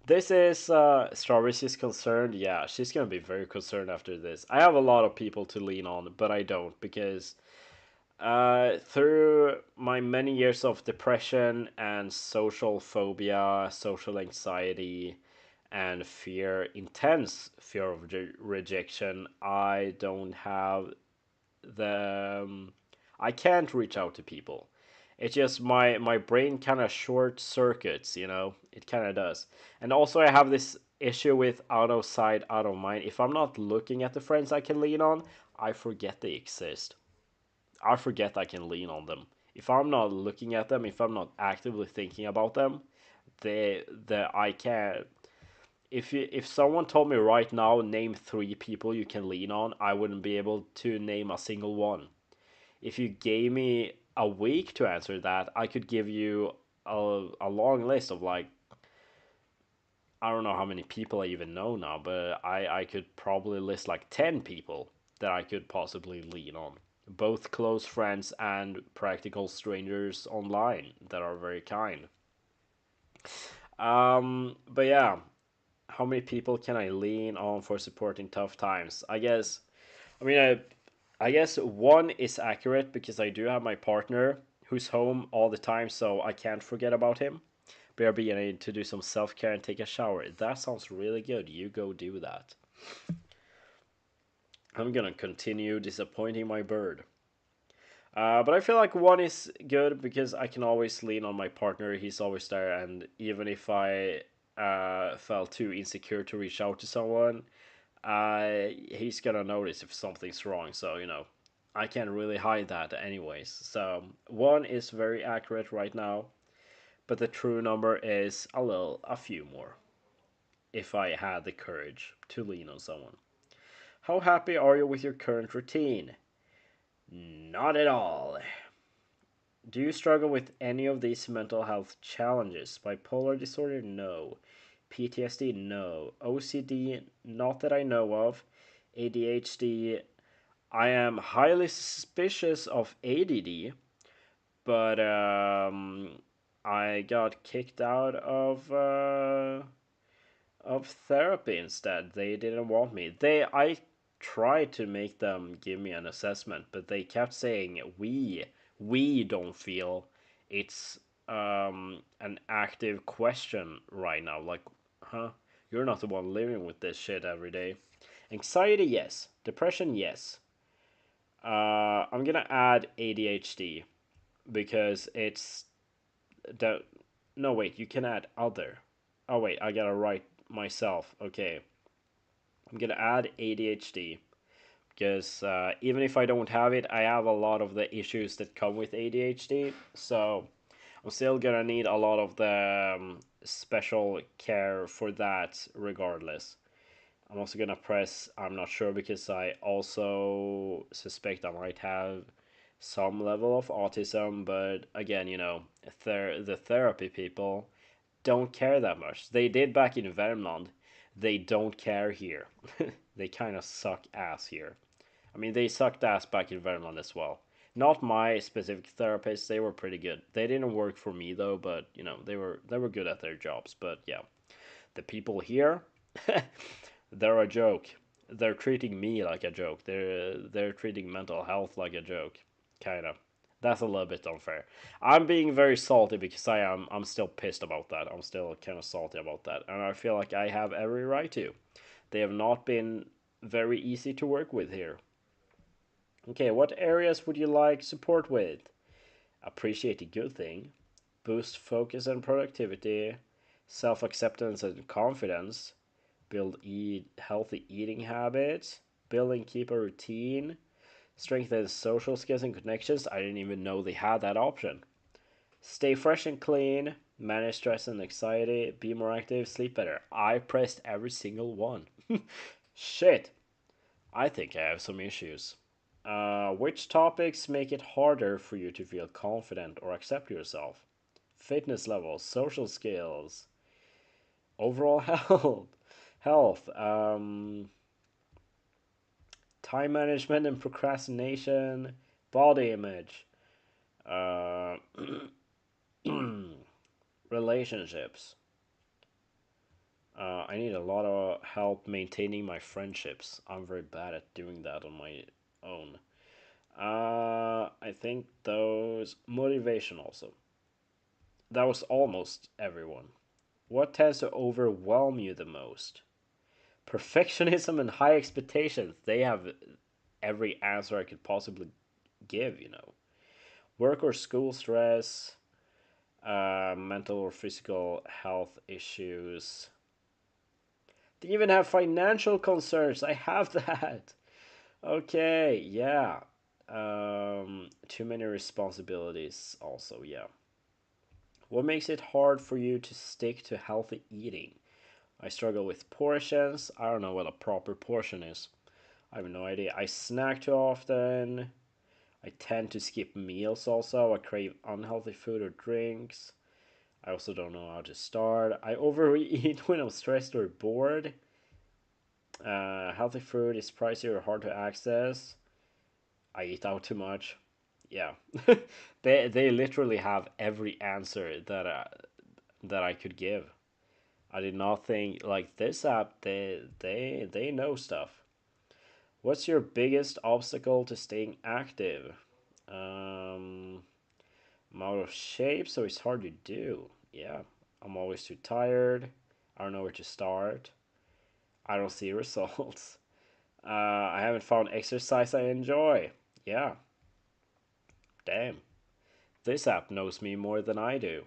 This is Strawberry is concerned. Yeah, she's gonna be very concerned after this. I have a lot of people to lean on, but I don't because through my many years of depression and social phobia, social anxiety, and fear, intense fear of rejection, I don't have the I can't reach out to people. It's just my brain kind of short circuits, It kind of does. And also I have this issue with out of sight, out of mind. If I'm not looking at the friends I can lean on, I forget they exist. I forget I can lean on them. If I'm not looking at them, if I'm not actively thinking about them, the I can't. If someone told me right now name 3 people you can lean on, I wouldn't be able to name a single one. If you gave me a week to answer that, I could give you a long list of like I don't know how many people I even know now, but I could probably list like 10 people that I could possibly lean on. Both close friends and practical strangers online that are very kind. But yeah, how many people can I lean on for supporting tough times? I mean, I guess one is accurate because I do have my partner who's home all the time, so I can't forget about him. BRB, I need to do some self care and take a shower. That sounds really good. You go do that. I'm gonna continue disappointing my bird. But I feel like one is good because I can always lean on my partner. He's always there, and even if I felt too insecure to reach out to someone, he's gonna notice if something's wrong. So I can't really hide that, anyways. So one is very accurate right now, but the true number is a few more. If I had the courage to lean on someone. How happy are you with your current routine? Not at all. Do you struggle with any of these mental health challenges? Bipolar disorder? No. PTSD? No. OCD? Not that I know of. ADHD? I am highly suspicious of ADD, but I got kicked out of therapy instead. They didn't want me. I tried to make them give me an assessment, but they kept saying we don't feel it's an active question right now. Like, huh? You're not the one living with this shit every day. Anxiety, yes. Depression, yes. I'm gonna add ADHD because it's the. No, wait. You can add other. Oh wait, I gotta write myself. Okay, I'm gonna add ADHD because even if I don't have it, I have a lot of the issues that come with ADHD. So I'm still gonna need a lot of the special care for that, regardless. I'm also gonna press I'm not sure because I also suspect I might have some level of autism, but again, the therapy people don't care that much. They did back in Värmland. They don't care here. They kind of suck ass here. I mean, they sucked ass back in Värmland as well. Not my specific therapists. They were pretty good. They didn't work for me though, but they were good at their jobs. But yeah, the people here, they're a joke. They're treating me like a joke. They're treating mental health like a joke, kind of. That's a little bit unfair. I'm being very salty because I'm still pissed about that. I'm still kind of salty about that, and I feel like I have every right to. They have not been very easy to work with here. Okay, what areas would you like support with? Appreciate a good thing, boost focus and productivity, self acceptance and confidence, build healthy eating habits, build and keep a routine, strengthen social skills and connections. I didn't even know they had that option. Stay fresh and clean, manage stress and anxiety, be more active, sleep better. I pressed every single one. Shit, I think I have some issues. Which topics make it harder for you to feel confident or accept yourself? Fitness levels, social skills, overall health, time management and procrastination, body image, uh, relationships. I need a lot of help maintaining my friendships. I'm very bad at doing that on my own. I think those motivation also. That was almost everyone. What tends to overwhelm you the most? Perfectionism and high expectations. They have every answer I could possibly give. Work or school stress, mental or physical health issues. They even have financial concerns. I have that. Okay, yeah. Too many responsibilities, also, yeah. What makes it hard for you to stick to healthy eating? I struggle with portions. I don't know what a proper portion is. I have no idea. I snack too often. I tend to skip meals also. I crave unhealthy food or drinks. I also don't know how to start. I overeat when I'm stressed or bored. Healthy food is pricey or hard to access. I eat out too much. Yeah, they literally have every answer that I could give. I did not think like this app. They know stuff. What's your biggest obstacle to staying active? Um, I'm out of shape, so it's hard to do. Yeah, I'm always too tired. I don't know where to start. I don't see results. I haven't found exercise I enjoy. Yeah, damn. This app knows me more than I do.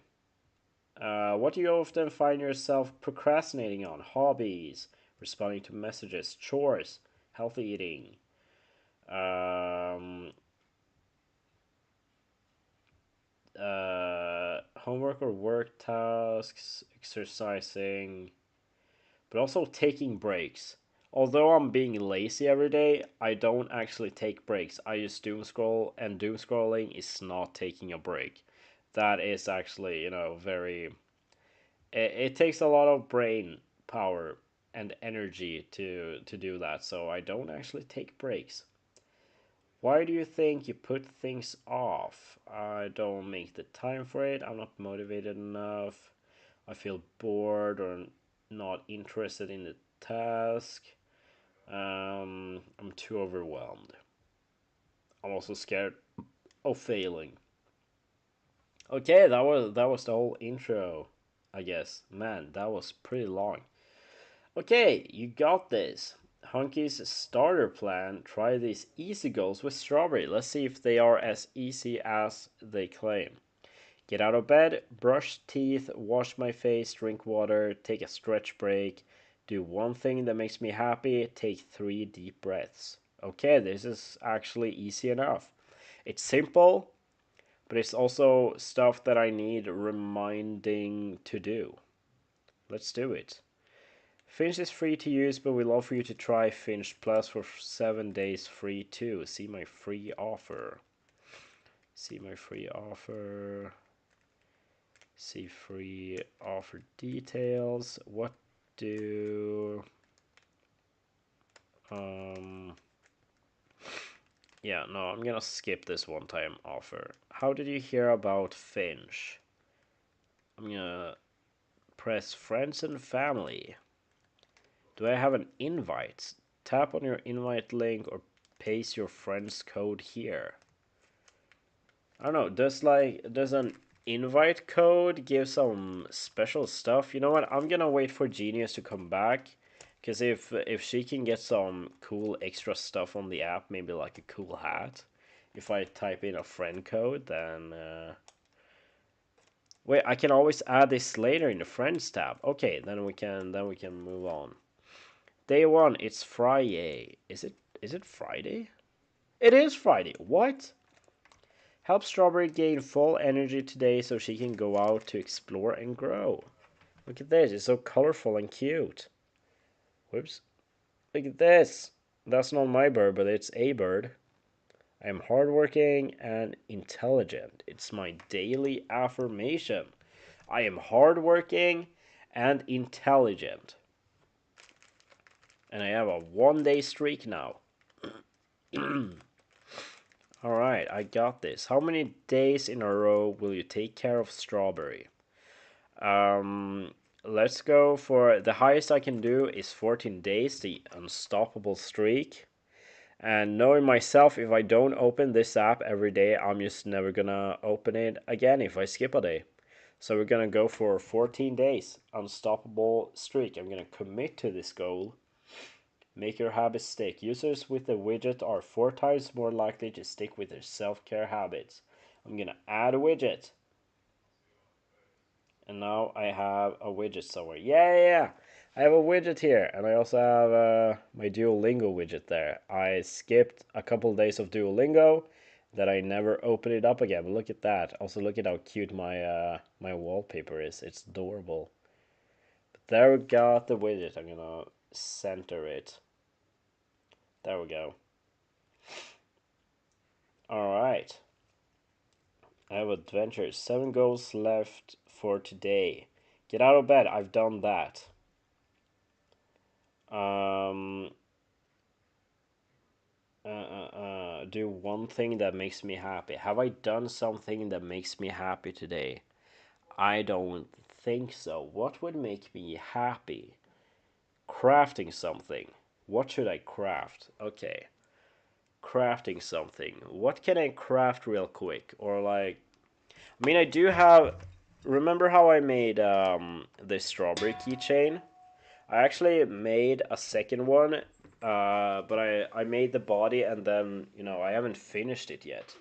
What do you often find yourself procrastinating on? Hobbies, responding to messages, chores, healthy eating, um, homework or work tasks, exercising, but also taking breaks. Although I'm being lazy every day, I don't actually take breaks. I just doom scroll, and doom scrolling is not taking a break. That is actually, very. It takes a lot of brain power and energy to do that, so I don't actually take breaks. Why do you think you put things off? I don't make the time for it. I'm not motivated enough. I feel bored or not interested in the task. I'm too overwhelmed. I'm also scared of failing. Okay, that was the whole intro, I guess. Man, that was pretty long. Okay, you got this. Hunky's starter plan. Try these easy goals with strawberry. Let's see if they are as easy as they claim. Get out of bed, brush teeth, wash my face, drink water, take a stretch break, do one thing that makes me happy, take 3 deep breaths. Okay, this is actually easy enough. It's simple, but it's also stuff that I need reminding to do. Let's do it. Finch is free to use, but we'd love for you to try Finch Plus for 7 days free too. See my free offer. See my free offer. See free offer details. What do um yeah, no, I'm gonna skip this one time offer. How did you hear about Finch? I'm gonna press friends and family. Do I have an invite? Tap on your invite link or paste your friend's code here. I don't know. Does an invite code give some special stuff? You know what? I'm gonna wait for Genius to come back, because if she can get some cool extra stuff on the app, maybe like a cool hat. If I type in a friend code, then wait, I can always add this later in the friends tab. Okay, then we can move on. Day one, it's Friday. Is it Friday? It is Friday. What? Help Strawberry gain full energy today so she can go out to explore and grow. Look at this, it's so colorful and cute. Whoops. Look at this. That's not my bird, but it's a bird. I am hardworking and intelligent. It's my daily affirmation. I am hardworking and intelligent. And I have a 1 day streak now. Alright, I got this. How many days in a row will you take care of Strawberry? Um, let's go for the highest I can do is 14 days, the unstoppable streak. And knowing myself, if I don't open this app every day, I'm just never gonna open it again if I skip a day. So we're gonna go for 14 days, unstoppable streak. I'm gonna commit to this goal. Make your habits stick. Users with the widget are 4 times more likely to stick with their self-care habits. I'm gonna add a widget. And now I have a widget somewhere. Yeah. I have a widget here, and I also have my Duolingo widget there. I skipped a couple days of Duolingo that I never opened it up again. But look at that. Also, look at how cute my wallpaper is. It's adorable. But there we got the widget. I'm gonna center it. There we go. All right. I have adventures. 7 goals left. for today. Get out of bed. I've done that. Um, do one thing that makes me happy. Have I done something that makes me happy today? I don't think so. What would make me happy? Crafting something. What should I craft? Okay. Crafting something. What can I craft real quick? Or like, I mean, I do have. Remember how I made this strawberry keychain? I actually made a second one, but I made the body and then I haven't finished it yet.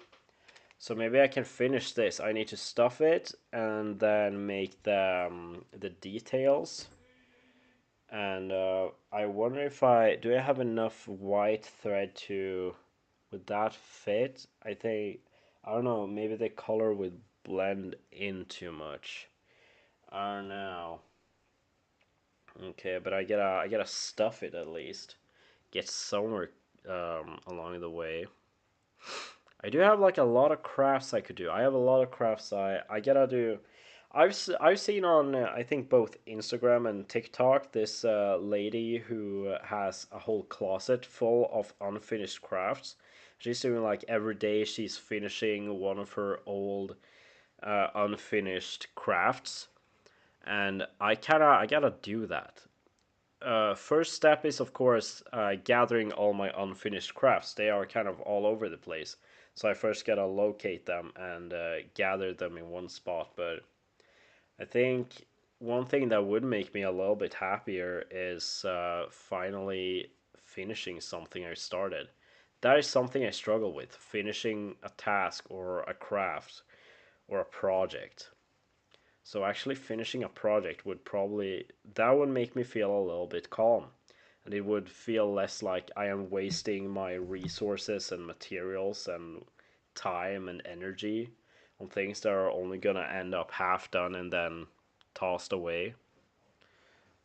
So maybe I can finish this. I need to stuff it and then make the details. And I wonder if I do I have enough white thread to would that fit? I don't know. Maybe the color would blend in too much. I don't know. Okay, but I gotta stuff it at least. Get somewhere along the way. I do have like a lot of crafts I could do. I have a lot of crafts I gotta do. I've seen on I think both Instagram and TikTok this lady who has a whole closet full of unfinished crafts. She's doing like every day she's finishing one of her old unfinished crafts, and I gotta do that. First step is of course gathering all my unfinished crafts. They are kind of all over the place, so I first gotta locate them and gather them in one spot. But I think one thing that would make me a little bit happier is finally finishing something I started. That is something I struggle with: finishing a task or a craft or a project. So actually finishing a project would probably that would make me feel a little bit calm, and it would feel less like I am wasting my resources and materials and time and energy on things that are only gonna end up half done and then tossed away.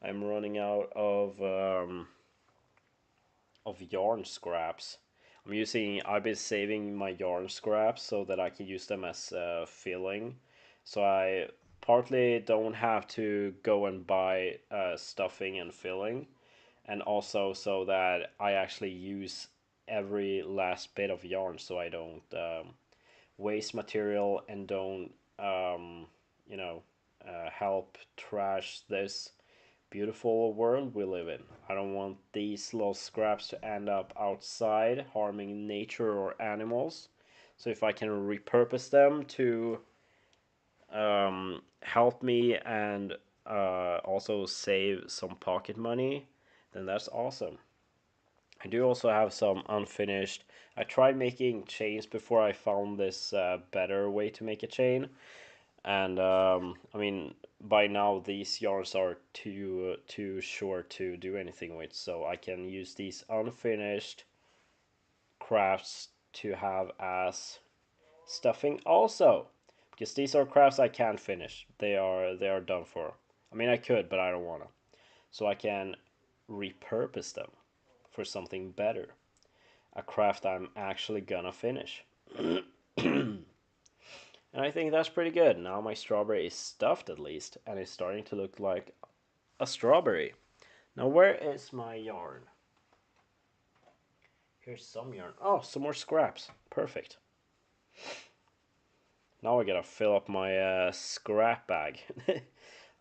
I'm running out of yarn scraps. I've been saving my yarn scraps so that I can use them as filling. So I partly don't have to go and buy stuffing and filling, and also so that I actually use every last bit of yarn so I don't waste material and don't, um, you know, help trash this beautiful world we live in. I don't want these little scraps to end up outside harming nature or animals. So if I can repurpose them to help me and also save some pocket money, then that's awesome. I do also have some unfinished. I tried making chains before I found this better way to make a chain, and I mean by now these yarns are too short to do anything with, so I can use these unfinished crafts to have as stuffing also, because these are crafts I can't finish. They are done for. I mean I could, but I don't wanna. So I can repurpose them for something better, a craft I'm actually gonna finish. And I think that's pretty good. Now my strawberry is stuffed at least, and it's starting to look like a strawberry. Now where is my yarn? Here's some yarn. Oh, some more scraps. Perfect. Now I gotta fill up my scrap bag.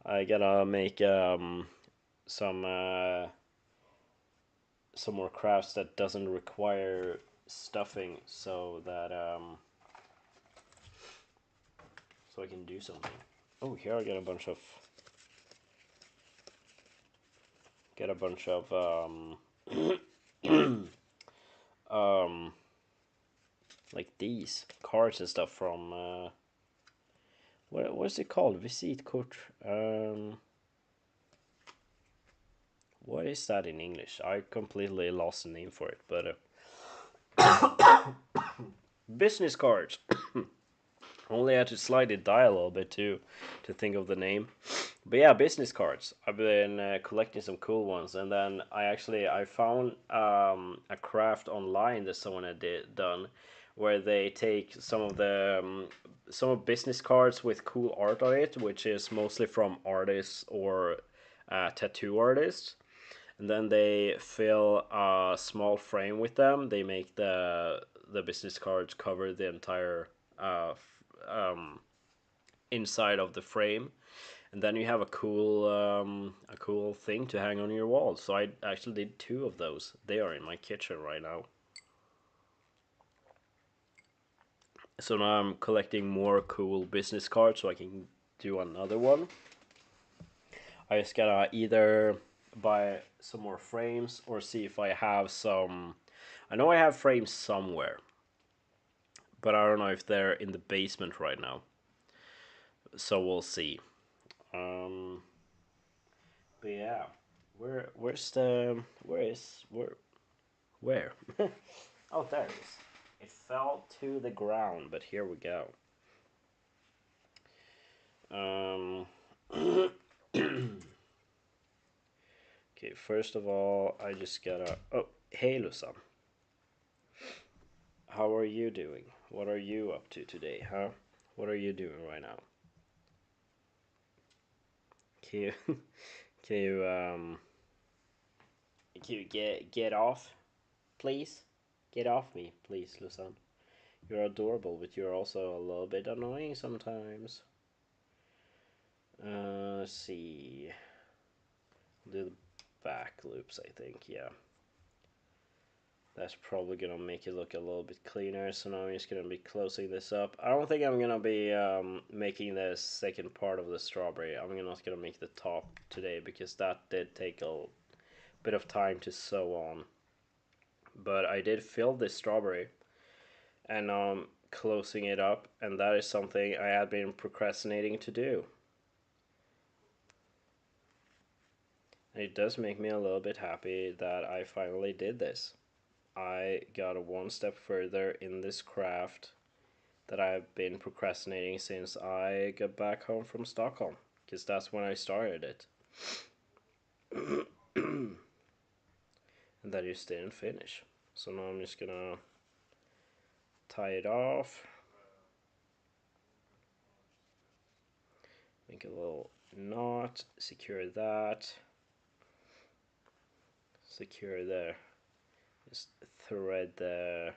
I gotta make some uh, some more crafts that doesn't require stuffing, so I can do something. Oh, here I get a bunch of um like these cards and stuff from what is it called? Visitkort. What is that in English? I completely lost the name for it, but business cards. Only had to slightly die a little bit to think of the name. But yeah, business cards. I've been collecting some cool ones, and then I found a craft online that someone had done, where they take some of business cards with cool art on it, which is mostly from artists or tattoo artists, and then they fill a small frame with them. They make the business cards cover the entire inside of the frame, and then you have a cool thing to hang on your wall. So I actually did two of those. They are in my kitchen right now. So now I'm collecting more cool business cards so I can do another one. I just gotta either buy some more frames or see if I have some. I know I have frames somewhere, but I don't know if they're in the basement right now. So we'll see. Um, but yeah, where? Oh, there it is. It fell to the ground, but here we go. Um, okay, first of all, I just gotta. Oh, hey, Lusan. How are you doing? What are you up to today, huh? What are you doing right now? Can you, can you, can you get off, please? Get off me, please, Lusan. You're adorable, but you're also a little bit annoying sometimes. Let's see. Do the back loops, I think, yeah. That's probably gonna make it look a little bit cleaner, so now I'm just gonna be closing this up. I don't think I'm gonna be making the second part of the strawberry. I'm not gonna make the top today because that did take a bit of time to sew on. But I did fill this strawberry, and now I'm closing it up, and that is something I had been procrastinating to do. And it does make me a little bit happy that I finally did this. I got one step further in this craft that I've been procrastinating since I got back home from Stockholm, because that's when I started it. And that just didn't finish. So now I'm just gonna tie it off, make a little knot, secure that, secure there. Just thread the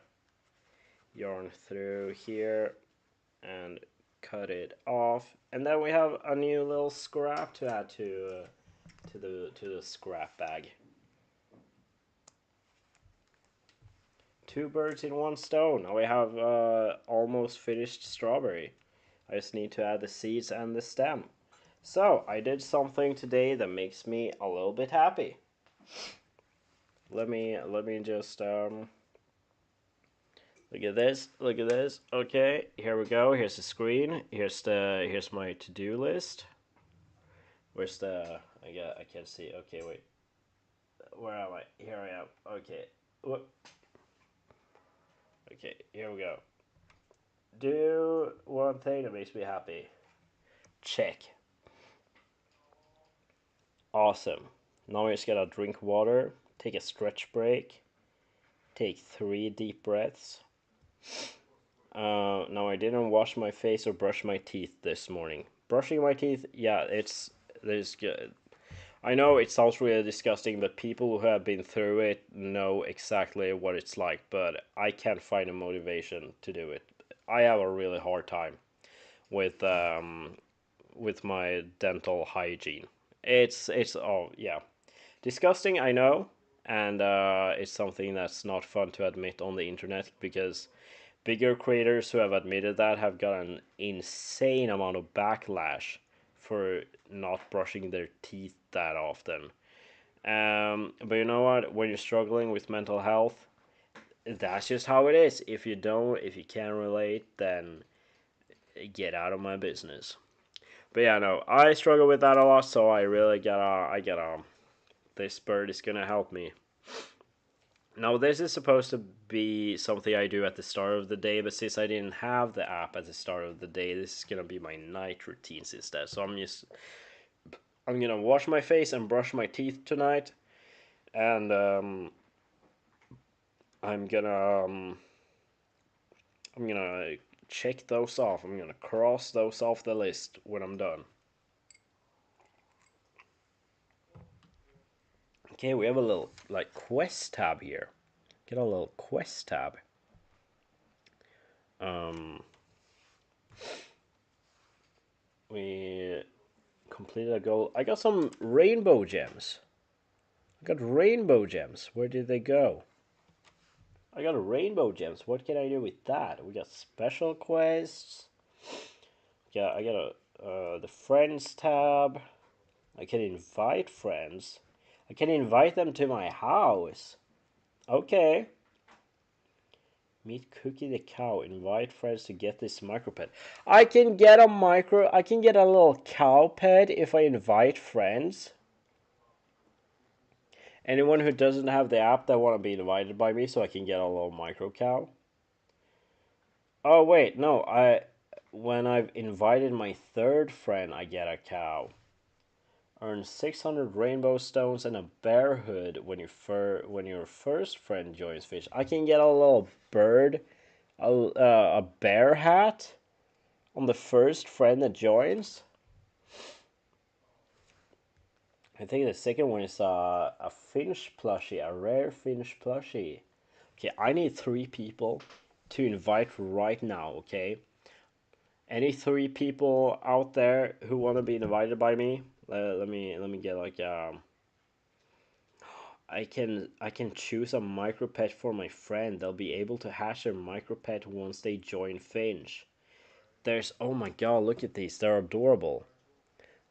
yarn through here and cut it off, and then we have a new little scrap to add to the scrap bag. Two birds in one stone. Now we have almost finished strawberry. I just need to add the seeds and the stem. So I did something today that makes me a little bit happy. Let me just look at this. Look at this. Okay, here we go. Here's the screen. Here's my to-do list. Where's the I can't see. Okay, wait. Where am I? Here I am. Okay. Okay, here we go. Do one thing that makes me happy. Check. Awesome. Now we just gotta drink water, take a stretch break, take 3 deep breaths. Now I didn't wash my face or brush my teeth this morning. Brushing my teeth, yeah, there's good. I know it sounds really disgusting, but people who have been through it know exactly what it's like. But I can't find a motivation to do it. I have a really hard time with my dental hygiene. It's oh yeah, disgusting. I know, and it's something that's not fun to admit on the internet because bigger creators who have admitted that have got an insane amount of backlash for not brushing their teeth that often. But you know what? When you're struggling with mental health, that's just how it is. If you can't relate, then get out of my business. But yeah, no, I struggle with that a lot, so this bird is gonna help me. Now, this is supposed to be something I do at the start of the day, but since I didn't have the app at the start of the day, this is gonna be my night routines instead. So I'm gonna wash my face and brush my teeth tonight, and I'm gonna I'm gonna check those off. I'm gonna cross those off the list when I'm done. Okay, we have a little like quest tab here. Get a little quest tab. Um, we completed a goal. I got some rainbow gems. I got rainbow gems. Where did they go? I got a rainbow gems. What can I do with that? We got special quests. Yeah, I got a the friends tab. I can invite friends. I can invite them to my house. Okay. Meet Cookie the cow. Invite friends to get this micro pet. I can get a micro. I can get a little cow pet if I invite friends. Anyone who doesn't have the app that want to be invited by me, so I can get a little micro cow. Oh wait, no. When I've invited my third friend, I get a cow. Earn 600 rainbow stones and a bear hood when your first friend joins fish. I can get a little bird, a bear hat on the first friend that joins. I think the second one is a Finch plushie, a rare Finch plushie. Okay, I need 3 people to invite right now. Okay, any 3 people out there who want to be invited by me? Let me get like I can choose a micro pet for my friend. They'll be able to hatch their micro pet once they join Finch. There's oh my god, look at these. They're adorable.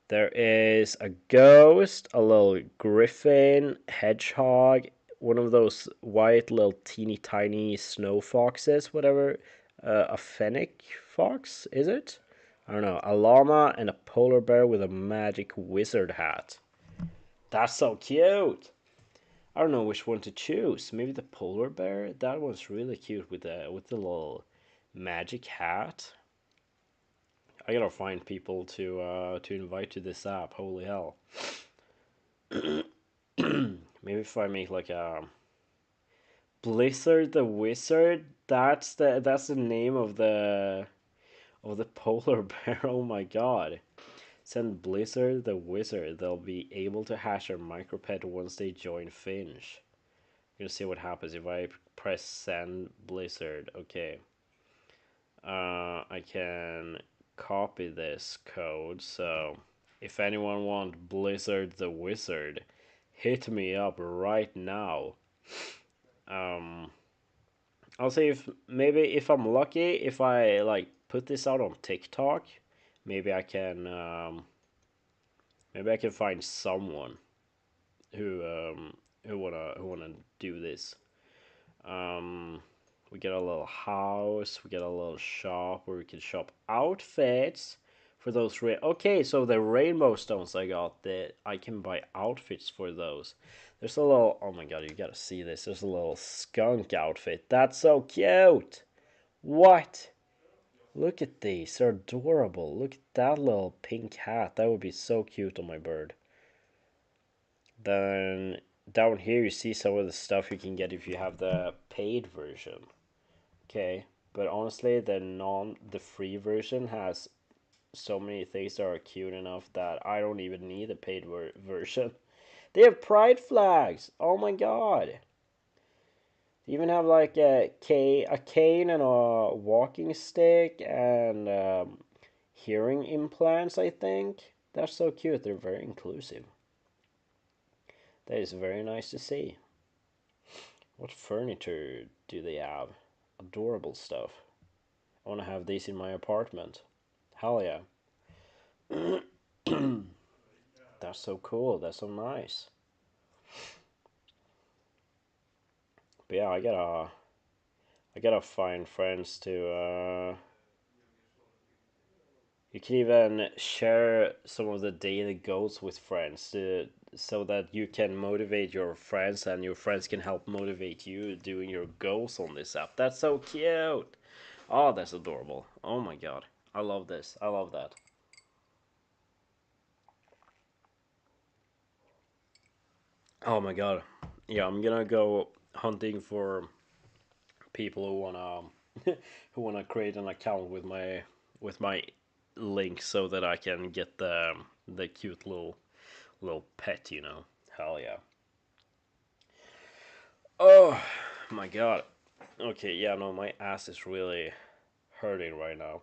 There is a ghost, a little griffin, hedgehog, one of those white little teeny tiny snow foxes, whatever. A fennec fox, is it? I don't know. A llama and a polar bear with a magic wizard hat. That's so cute. I don't know which one to choose. Maybe the polar bear. That one's really cute with the little magic hat. I gotta find people to invite to this app. Holy hell! Maybe if I make like a Blizzard the Wizard. That's the name of the polar bear. Oh my god! Send Blizzard the Wizard. They'll be able to hatch their micropet once they join Finch. I'm gonna see what happens if I press send Blizzard. Okay. I can copy this code. So if anyone wants Blizzard the Wizard, hit me up right now. Um, I'll see if maybe if I'm lucky, if I like put this out on TikTok, maybe I can maybe I can find someone who who wanna do this. Um, we get a little house. We get a little shop where we can shop outfits for those. Okay, so the rainbow stones I got, that I can buy outfits for those. There's a little. Oh my god, you gotta see this. There's a little skunk outfit. That's so cute. What? Look at these. They're adorable. Look at that little pink hat. That would be so cute on my bird. Then down here you see some of the stuff you can get if you have the paid version. Okay, but honestly, the free version has so many things that are cute enough that I don't even need a paid version. They have pride flags. Oh my god. They even have like a cane and a walking stick and hearing implants, I think. That's so cute. They're very inclusive. That is very nice to see. What furniture do they have? Adorable stuff. I want to have these in my apartment. Hell yeah. That's so cool. That's so nice. But yeah, I gotta find friends to you can even share some of the daily goals with friends so that you can motivate your friends and your friends can help motivate you doing your goals on this app. That's so cute. Oh, that's adorable. Oh my god. I love this. I love that. Oh my god. Yeah, I'm gonna go hunting for people who wanna who wanna create an account with my link so that I can get the cute little pet. Hell yeah. Oh my god. Okay, yeah, no, my ass is really hurting right now.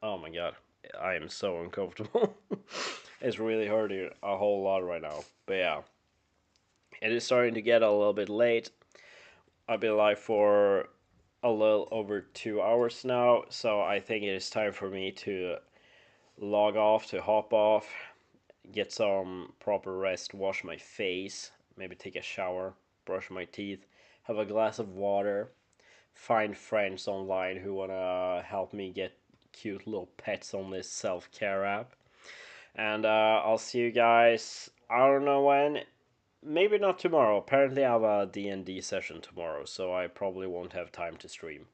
Oh my god, I am so uncomfortable. It's really hurting a whole lot right now. But yeah, it is starting to get a little bit late. I've been live for a little over 2 hours now, so I think it is time for me to log off, to hop off, get some proper rest, wash my face, maybe take a shower, brush my teeth, have a glass of water, find friends online who wanna help me get cute little pets on this self care app. And I'll see you guys. I don't know when. Maybe not tomorrow. Apparently, I have a D&D session tomorrow, so I probably won't have time to stream.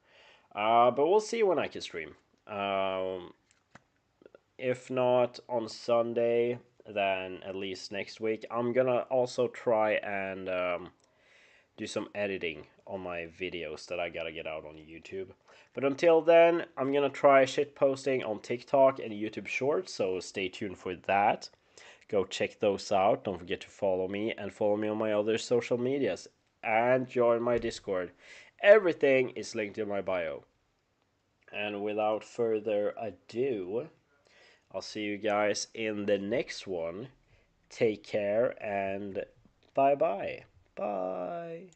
But we'll see when I can stream. Um, if not on Sunday, then at least next week. I'm gonna also try and do some editing on my videos that I gotta get out on YouTube. But until then, I'm gonna try shit posting on TikTok and YouTube Shorts, so stay tuned for that. Go check those out. Don't forget to follow me and follow me on my other social medias and join my Discord. Everything is linked in my bio. And without further ado, I'll see you guys in the next one. Take care and bye bye. Bye.